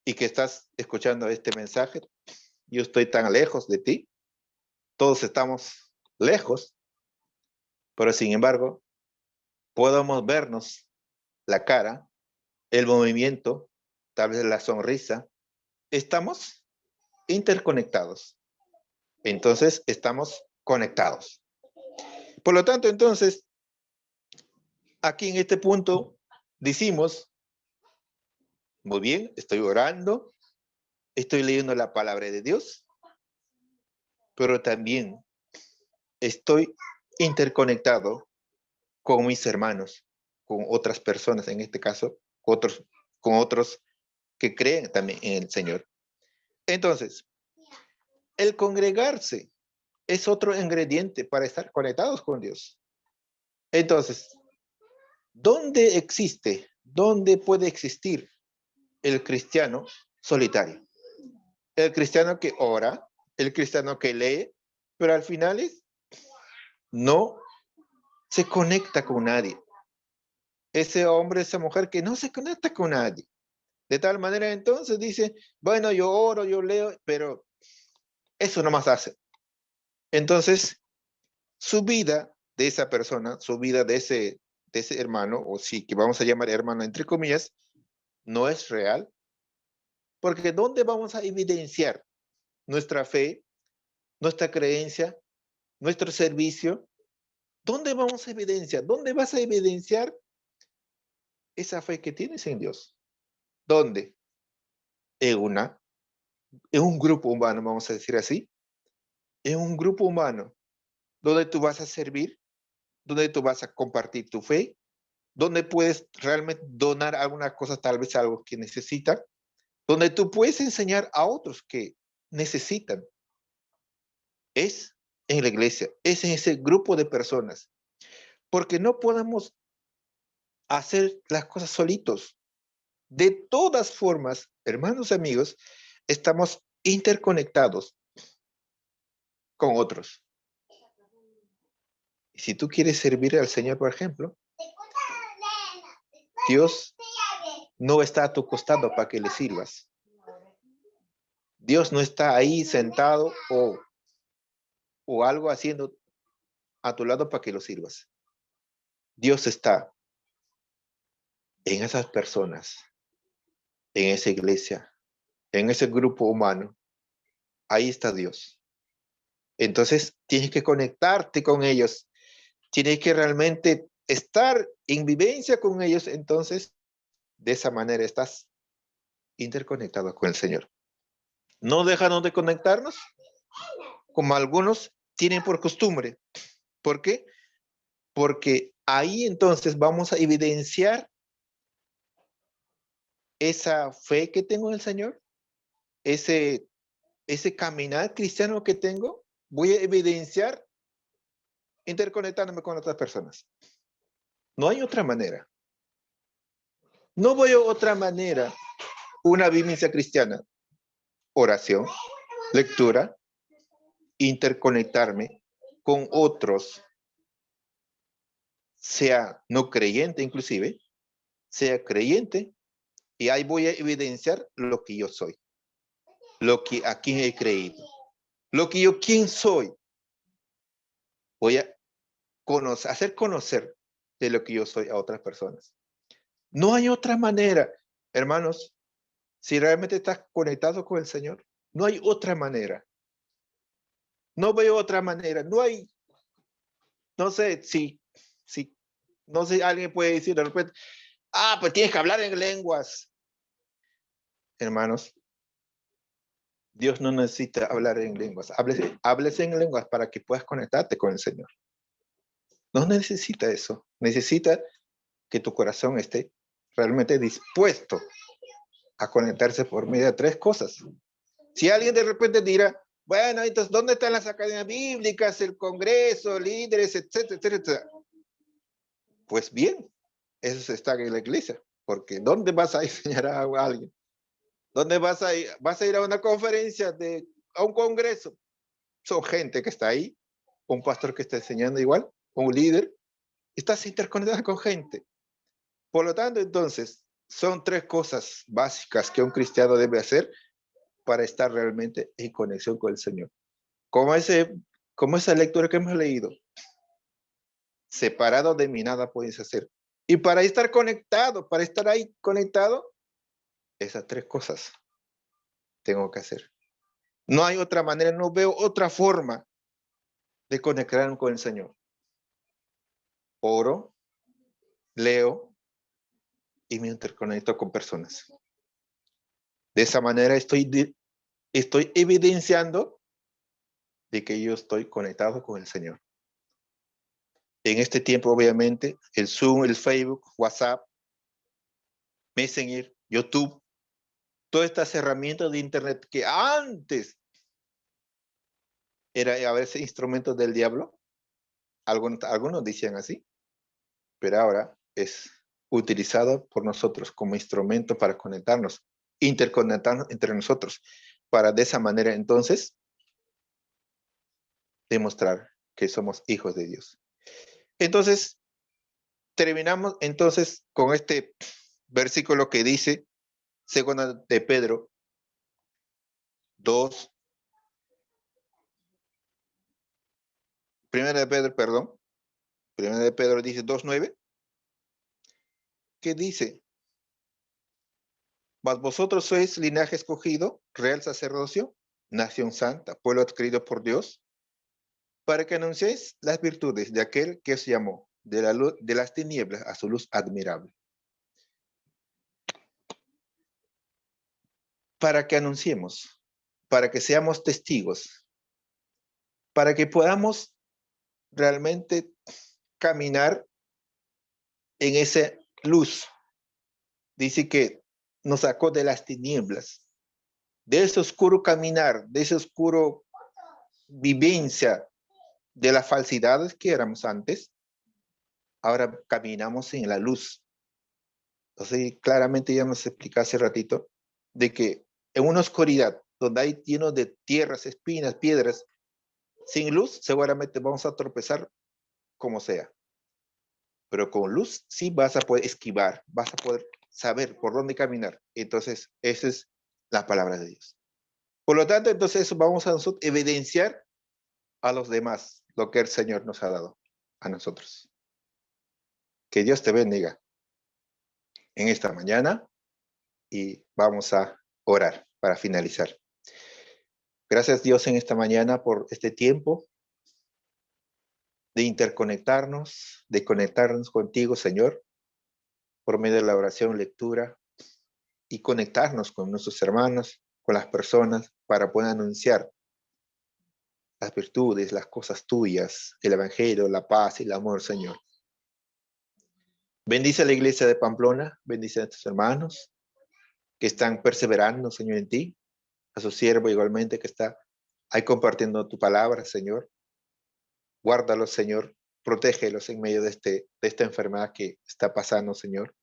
y que estás escuchando este mensaje. Yo estoy tan lejos de ti, todos estamos lejos, pero sin embargo, podemos vernos la cara, el movimiento, tal vez la sonrisa. Estamos interconectados. Entonces, estamos conectados. Por lo tanto, entonces, aquí en este punto, decimos, muy bien, estoy orando, estoy leyendo la palabra de Dios, pero también estoy interconectado con mis hermanos, con otras personas, en este caso, con otros que creen también en el Señor. Entonces, el congregarse es otro ingrediente para estar conectados con Dios. Entonces, ¿dónde puede existir el cristiano solitario? El cristiano que ora, el cristiano que lee, pero al final no se conecta con nadie. Ese hombre, esa mujer que no se conecta con nadie. De tal manera entonces dice, bueno, yo oro, yo leo, pero eso no más hace. Entonces, su vida de esa persona, su vida de ese hermano, o sí, que vamos a llamar hermano entre comillas, no es real. Porque ¿dónde vamos a evidenciar nuestra fe, nuestra creencia, nuestro servicio? ¿Dónde vamos a evidenciar? ¿Dónde vas a evidenciar esa fe que tienes en Dios? ¿Dónde? En un grupo humano, vamos a decir así. En un grupo humano, donde tú vas a servir, donde tú vas a compartir tu fe, donde puedes realmente donar alguna cosa, tal vez algo que necesitan, donde tú puedes enseñar a otros que necesitan. Es en la iglesia, es en ese grupo de personas. Porque no podemos hacer las cosas solitos. De todas formas, hermanos, amigos, estamos interconectados con otros. Y si tú quieres servir al Señor, por ejemplo, Dios no está a tu costado para que le sirvas. Dios no está ahí sentado o algo haciendo a tu lado para que lo sirvas. Dios está en esas personas, en esa iglesia, en ese grupo humano. Ahí está Dios. Entonces, tienes que conectarte con ellos. Tienes que realmente estar en vivencia con ellos. Entonces, de esa manera estás interconectado con el Señor. No dejamos de conectarnos, como algunos tienen por costumbre. ¿Por qué? Porque ahí entonces vamos a evidenciar esa fe que tengo en el Señor, ese caminar cristiano que tengo, voy a evidenciar interconectándome con otras personas. No hay otra manera. No veo otra manera. Una vivencia cristiana, oración, lectura, interconectarme con otros, sea no creyente inclusive, sea creyente, y ahí voy a evidenciar lo que yo soy, a quien he creído, quién soy. Voy a hacer conocer de lo que yo soy a otras personas. No hay otra manera, hermanos, si realmente estás conectado con el Señor, no hay otra manera. No veo otra manera, no hay, no sé si, no sé, alguien puede decir de repente, pues tienes que hablar en lenguas. Hermanos, Dios no necesita hablar en lenguas. Háblese en lenguas para que puedas conectarte con el Señor. No necesita eso. Necesita que tu corazón esté realmente dispuesto a conectarse por medio de 3 cosas. Si alguien de repente dirá, bueno, entonces, ¿dónde están las academias bíblicas, el congreso, líderes, etcétera, etcétera? Pues bien, eso está en la iglesia, porque ¿dónde vas a enseñar a alguien? ¿Dónde vas a ir? ¿Vas a ir a una conferencia, a un congreso? Son gente que está ahí, un pastor que está enseñando igual, un líder, estás interconectado con gente. Por lo tanto, entonces, son 3 cosas básicas que un cristiano debe hacer para estar realmente en conexión con el Señor. Como esa lectura que hemos leído. Separado de mí nada puedes hacer. Y para estar conectado, para estar ahí conectado, esas 3 cosas tengo que hacer. No hay otra manera, no veo otra forma de conectarme con el Señor. Oro, leo y me interconecto con personas. De esa manera estoy evidenciando de que yo estoy conectado con el Señor. En este tiempo, obviamente, el Zoom, el Facebook, WhatsApp, Messenger, YouTube, todas estas herramientas de Internet que antes era a veces instrumentos del diablo, algunos decían así, pero ahora es utilizado por nosotros como instrumento para conectarnos, interconectarnos entre nosotros, para de esa manera entonces demostrar que somos hijos de Dios. Entonces, terminamos entonces con este versículo que dice, segunda de Pedro 2, primera de Pedro dice 2:9, que dice, mas vosotros sois linaje escogido, real sacerdocio, nación santa, pueblo adquirido por Dios, para que anunciéis las virtudes de aquel que os llamó de la luz de las tinieblas a su luz admirable. Para que anunciemos, para que seamos testigos, para que podamos realmente caminar en esa luz. Dice que nos sacó de las tinieblas, de ese oscuro caminar, de ese oscuro vivencia de las falsidades que éramos antes. Ahora caminamos en la luz. Entonces, claramente ya nos explicó hace ratito de que en una oscuridad donde hay lleno de tierras, espinas, piedras, sin luz seguramente vamos a tropezar como sea. Pero con luz sí vas a poder esquivar, vas a poder saber por dónde caminar. Entonces, esa es la palabra de Dios. Por lo tanto, entonces vamos a nosotros evidenciar a los demás lo que el Señor nos ha dado a nosotros. Que Dios te bendiga en esta mañana y vamos a orar para finalizar. Gracias Dios en esta mañana por este tiempo de interconectarnos, de conectarnos contigo, Señor, por medio de la oración, lectura y conectarnos con nuestros hermanos, con las personas para poder anunciar las virtudes, las cosas tuyas, el evangelio, la paz y el amor, Señor. Bendice a la iglesia de Pamplona, bendice a nuestros hermanos, que están perseverando, Señor, en ti, a su siervo igualmente que está ahí compartiendo tu palabra, Señor. Guárdalos, Señor, protégelos en medio de esta enfermedad que está pasando, Señor.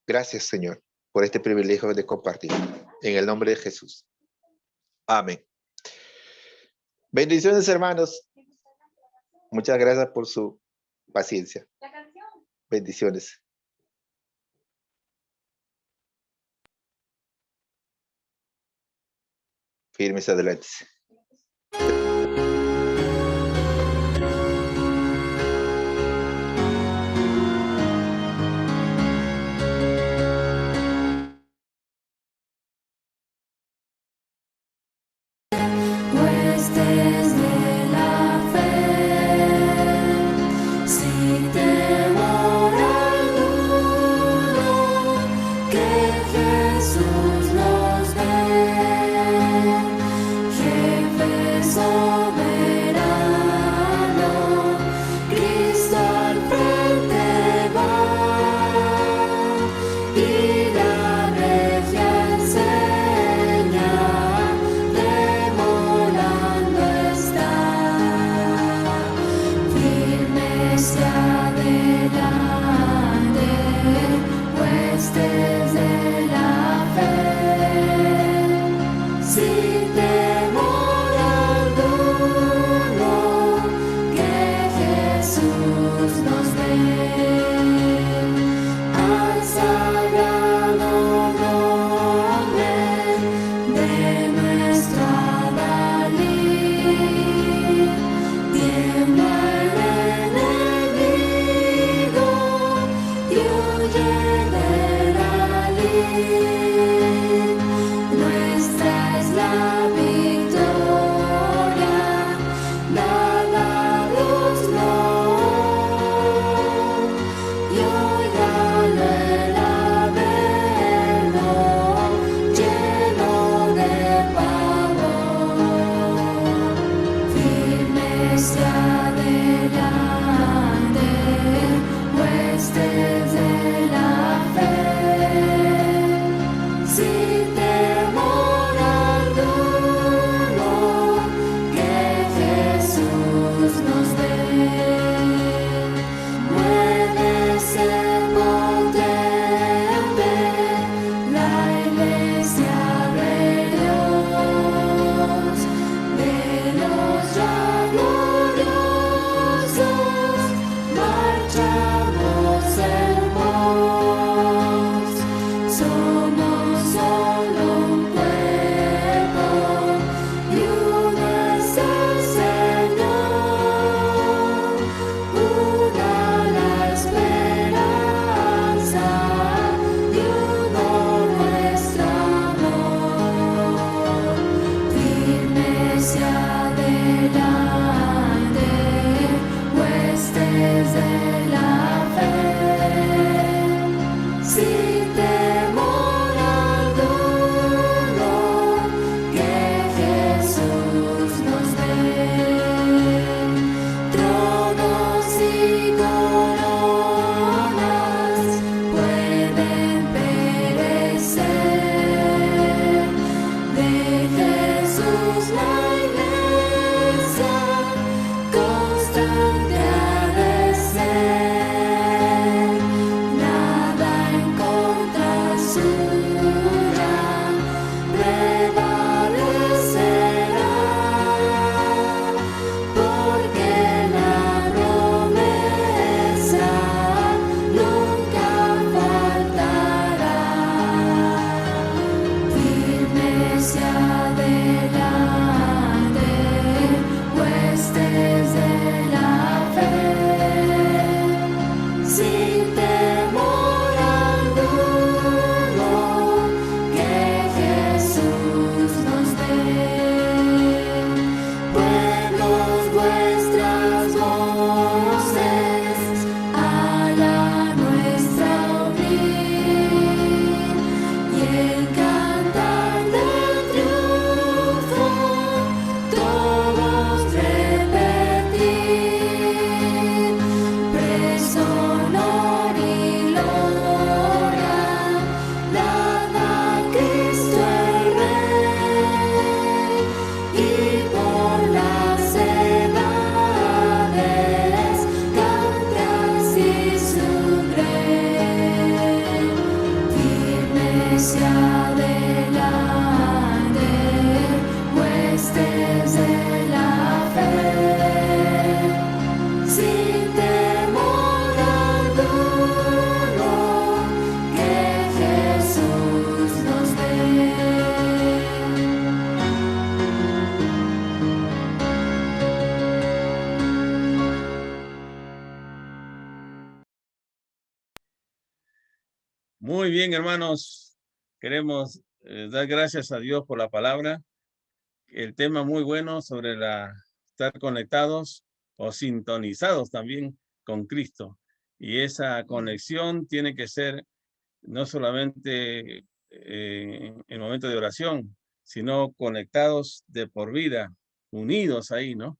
Gracias, Señor, por este privilegio de compartir. En el nombre de Jesús. Amén. Bendiciones, hermanos. Muchas gracias por su paciencia. Bendiciones. Firmes adelante. Huestes de la fe, sin temor alguno, que Jesús nos ve, jefe soberano, Cristo al frente va, y la regia enseña, demorando está, firme hacia adelante, huestes de la fe, sin temor alguno, que Jesús nos ve, al sagrado nombre de nuestro Adalid, tiembla el enemigo y huye de la lid. Nuestra es la victoria, dada a Dios no, y óigalo el haberlo lleno de pavor, firme hacia adelante, huestes de la fe, sin temor alguno, que Jesús nos ve. Muévese potente la iglesia de Dios, de los ya gloriosos, marchamos en pos. Somos solo un cuerpo y uno es el Señor, una la esperanza y uno nuestro amor, firme hacia adelante, huestes de la fe, sin temor alguno, que Jesús nos ve. Tronos y coronas pueden perecer, de Jesús la iglesia constante ha de ser, nada en contra suya prevalecerá, porque la promesa nunca faltará, firme hacia adelante, Muy bien, hermanos. Queremos dar gracias a Dios por la palabra. El tema muy bueno sobre estar conectados o sintonizados también con Cristo. Y esa conexión tiene que ser no solamente en el momento de oración, sino conectados de por vida, unidos ahí, ¿no?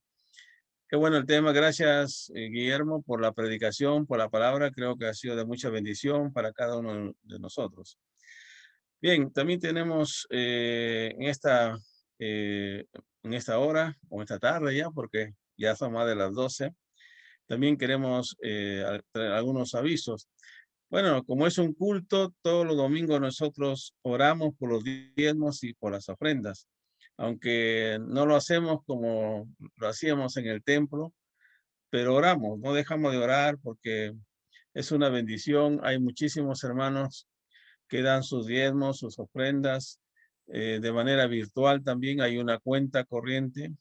Qué bueno el tema. Gracias, Guillermo, por la predicación, por la palabra. Creo que ha sido de mucha bendición para cada uno de nosotros. Bien, también tenemos en esta hora, o esta tarde ya, porque ya son más de las 12, también queremos traer algunos avisos. Bueno, como es un culto, todos los domingos nosotros oramos por los diezmos y por las ofrendas. Aunque no lo hacemos como lo hacíamos en el templo, pero oramos, no dejamos de orar porque es una bendición. Hay muchísimos hermanos que dan sus diezmos, sus ofrendas, de manera virtual también. Hay una cuenta corriente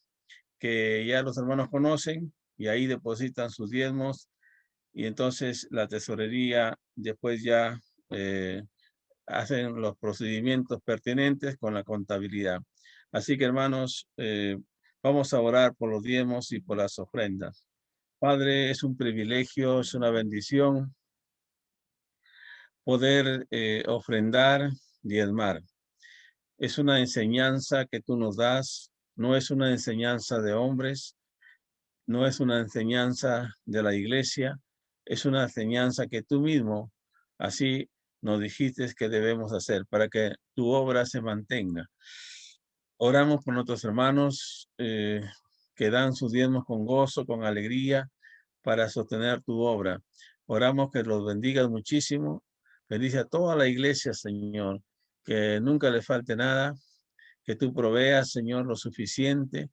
que ya los hermanos conocen y ahí depositan sus diezmos y entonces la tesorería después ya hacen los procedimientos pertinentes con la contabilidad. Así que hermanos, vamos a orar por los diezmos y por las ofrendas. Padre, es un privilegio, es una bendición poder ofrendar, diezmar. Es una enseñanza que tú nos das, no es una enseñanza de hombres, no es una enseñanza de la iglesia, es una enseñanza que tú mismo así nos dijiste que debemos hacer para que tu obra se mantenga. Oramos por nuestros hermanos que dan sus diezmos con gozo, con alegría, para sostener tu obra. Oramos que los bendigas muchísimo. Bendice a toda la iglesia, Señor, que nunca le falte nada, que tú proveas, Señor, lo suficiente,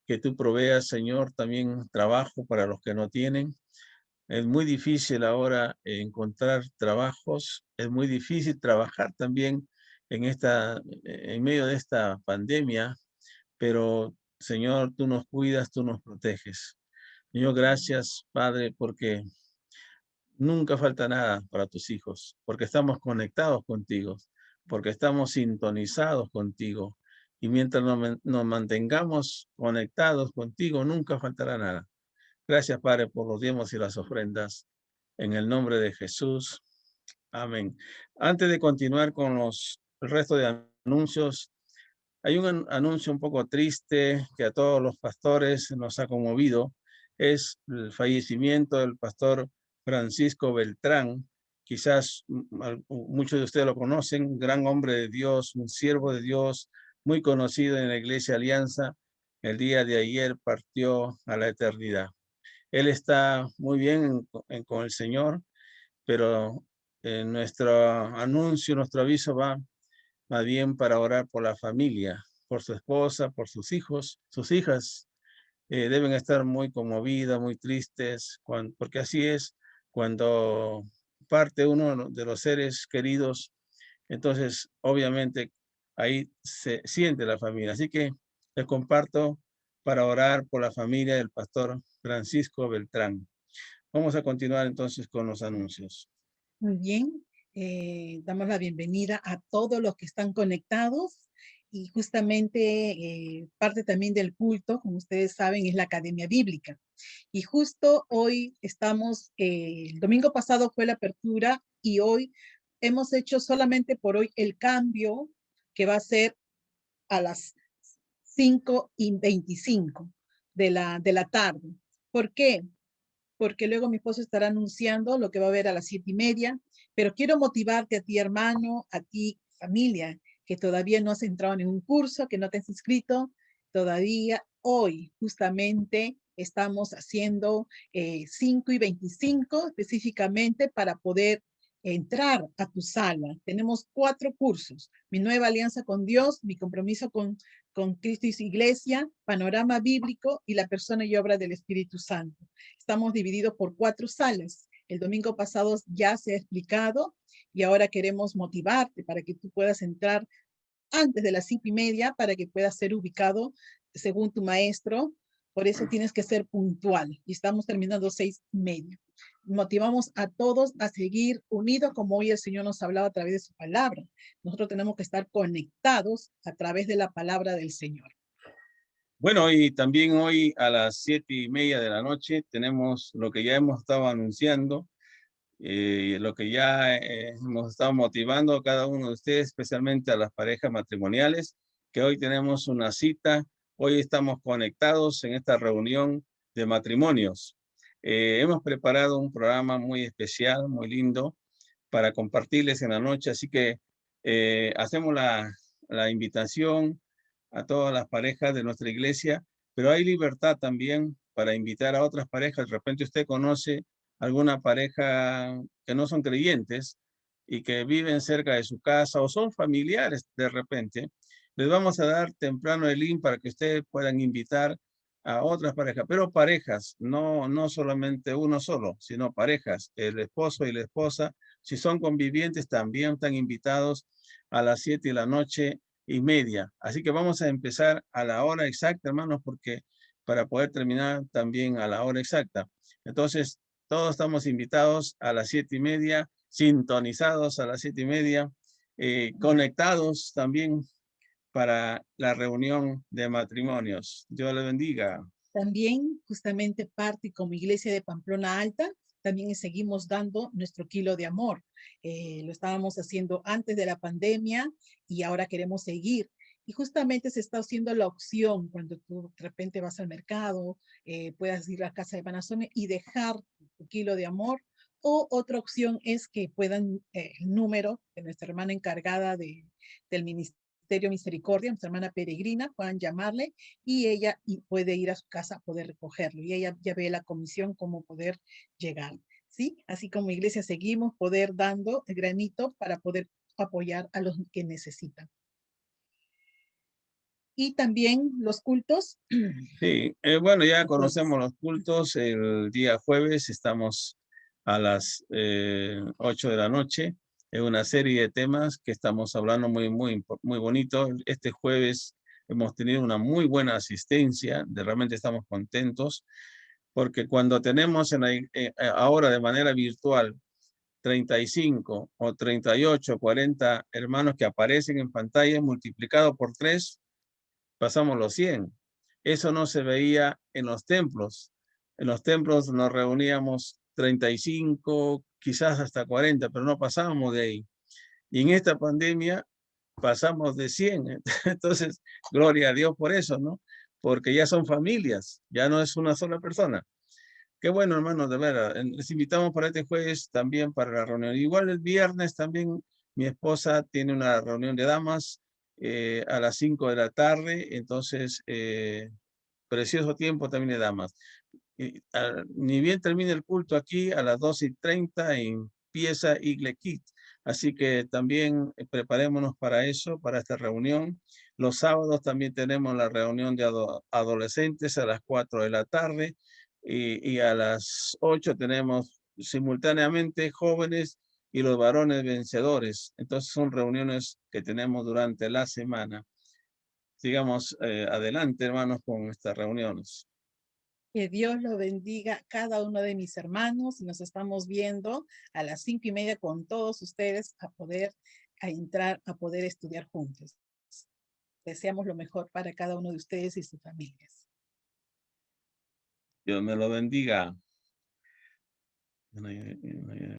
que tú proveas, Señor, también trabajo para los que no tienen. Es muy difícil ahora encontrar trabajos, es muy difícil trabajar también en medio de esta pandemia, pero Señor, tú nos cuidas, tú nos proteges. Señor, gracias, Padre, porque nunca falta nada para tus hijos, porque estamos conectados contigo, porque estamos sintonizados contigo. Y mientras nos mantengamos conectados contigo, nunca faltará nada. Gracias, Padre, por los diezmos y las ofrendas. En el nombre de Jesús. Amén. Antes de continuar con el resto de anuncios, hay un anuncio un poco triste que a todos los pastores nos ha conmovido. Es el fallecimiento del pastor Francisco Beltrán. Quizás muchos de ustedes lo conocen, un gran hombre de Dios, un siervo de Dios, muy conocido en la Iglesia Alianza. El día de ayer partió a la eternidad. Él está muy bien con el Señor, pero nuestro anuncio, nuestro aviso va más bien para orar por la familia, por su esposa, por sus hijos, sus hijas. Deben estar muy conmovidas, muy tristes, porque así es cuando parte uno de los seres queridos. Entonces, obviamente, ahí se siente la familia. Así que les comparto para orar por la familia del pastor Francisco Beltrán. Vamos a continuar entonces con los anuncios. Muy bien, damos la bienvenida a todos los que están conectados y justamente parte también del culto, como ustedes saben, es la Academia Bíblica. Y justo hoy estamos, el domingo pasado fue la apertura y hoy hemos hecho solamente por hoy el cambio que va a ser a las 5:25 de la tarde. ¿Por qué? Porque luego mi esposo estará anunciando lo que va a haber a las 7:30, pero quiero motivarte a ti, hermano, a ti, familia, que todavía no has entrado en un curso, que no te has inscrito, todavía hoy justamente estamos haciendo 5:25 específicamente para poder entrar a tu sala. Tenemos 4 cursos: mi nueva alianza con Dios, mi compromiso con Cristo y su iglesia, panorama bíblico y la persona y obra del Espíritu Santo. Estamos divididos por 4 salas. El domingo pasado ya se ha explicado y ahora queremos motivarte para que tú puedas entrar antes de las 5:30 para que puedas ser ubicado según tu maestro. Por eso tienes que ser puntual y estamos terminando 6:30. motivamos a todos a seguir unidos como hoy el Señor nos ha hablado a través de su palabra. Nosotros tenemos que estar conectados a través de la palabra del Señor. Bueno, y también hoy a las 7:30 de la noche tenemos lo que ya hemos estado anunciando, lo que ya hemos estado motivando a cada uno de ustedes, especialmente a las parejas matrimoniales, que hoy tenemos una cita. Hoy estamos conectados en esta reunión de matrimonios. Hemos preparado un programa muy especial, muy lindo, para compartirles en la noche, así que hacemos la invitación a todas las parejas de nuestra iglesia, pero hay libertad también para invitar a otras parejas. De repente usted conoce alguna pareja que no son creyentes y que viven cerca de su casa o son familiares de repente. Les vamos a dar temprano el link para que ustedes puedan invitar a otras parejas, pero parejas, no solamente uno solo, sino parejas, el esposo y la esposa. Si son convivientes, también están invitados a las 7:30. Así que vamos a empezar a la hora exacta, hermanos, porque para poder terminar también a la hora exacta. Entonces, todos estamos invitados a las 7:30, sintonizados a las 7:30, conectados también para la reunión de matrimonios. Dios le bendiga. También, justamente parte como Iglesia de Pamplona Alta, también seguimos dando nuestro kilo de amor. Lo estábamos haciendo antes de la pandemia y ahora queremos seguir. Y justamente se está haciendo la opción cuando tú de repente vas al mercado, puedas ir a la casa de Panasonic y dejar tu kilo de amor. O otra opción es que puedan el número de nuestra hermana encargada del Ministerio Misericordia, nuestra hermana peregrina, puedan llamarle y ella puede ir a su casa a poder recogerlo. Y ella ya ve la comisión cómo poder llegar. ¿Sí? Así como iglesia seguimos poder dando el granito para poder apoyar a los que necesitan. Y también los cultos. Sí, bueno, ya conocemos los cultos. El día jueves estamos a las 8 de la noche. Es una serie de temas que estamos hablando muy bonito. Este jueves hemos tenido una muy buena asistencia. Realmente estamos contentos porque cuando tenemos ahora de manera virtual 35 o 38, 40 hermanos que aparecen en pantalla multiplicado por 3, pasamos los 100. Eso no se veía en los templos. En los templos nos reuníamos 35, quizás hasta 40, pero no pasábamos de ahí. Y en esta pandemia pasamos de 100. Entonces, gloria a Dios por eso, ¿no? Porque ya son familias, ya no es una sola persona. Qué bueno, hermanos, de verdad. Les invitamos para este jueves también para la reunión. Igual el viernes también mi esposa tiene una reunión de damas a las 5 de la tarde. Entonces, precioso tiempo también de damas. Ni bien termina el culto aquí, a las 12:30 empieza Igle Kit. Así que también preparémonos para eso, para esta reunión. Los sábados también tenemos la reunión de adolescentes a las 4 de la tarde. Y a las 8 tenemos simultáneamente jóvenes y los varones vencedores. Entonces son reuniones que tenemos durante la semana. Sigamos adelante, hermanos, con estas reuniones. Que Dios lo bendiga cada uno de mis hermanos. Nos estamos viendo a las 5:30 con todos ustedes a entrar a poder estudiar juntos. Deseamos lo mejor para cada uno de ustedes y sus familias. Dios me lo bendiga.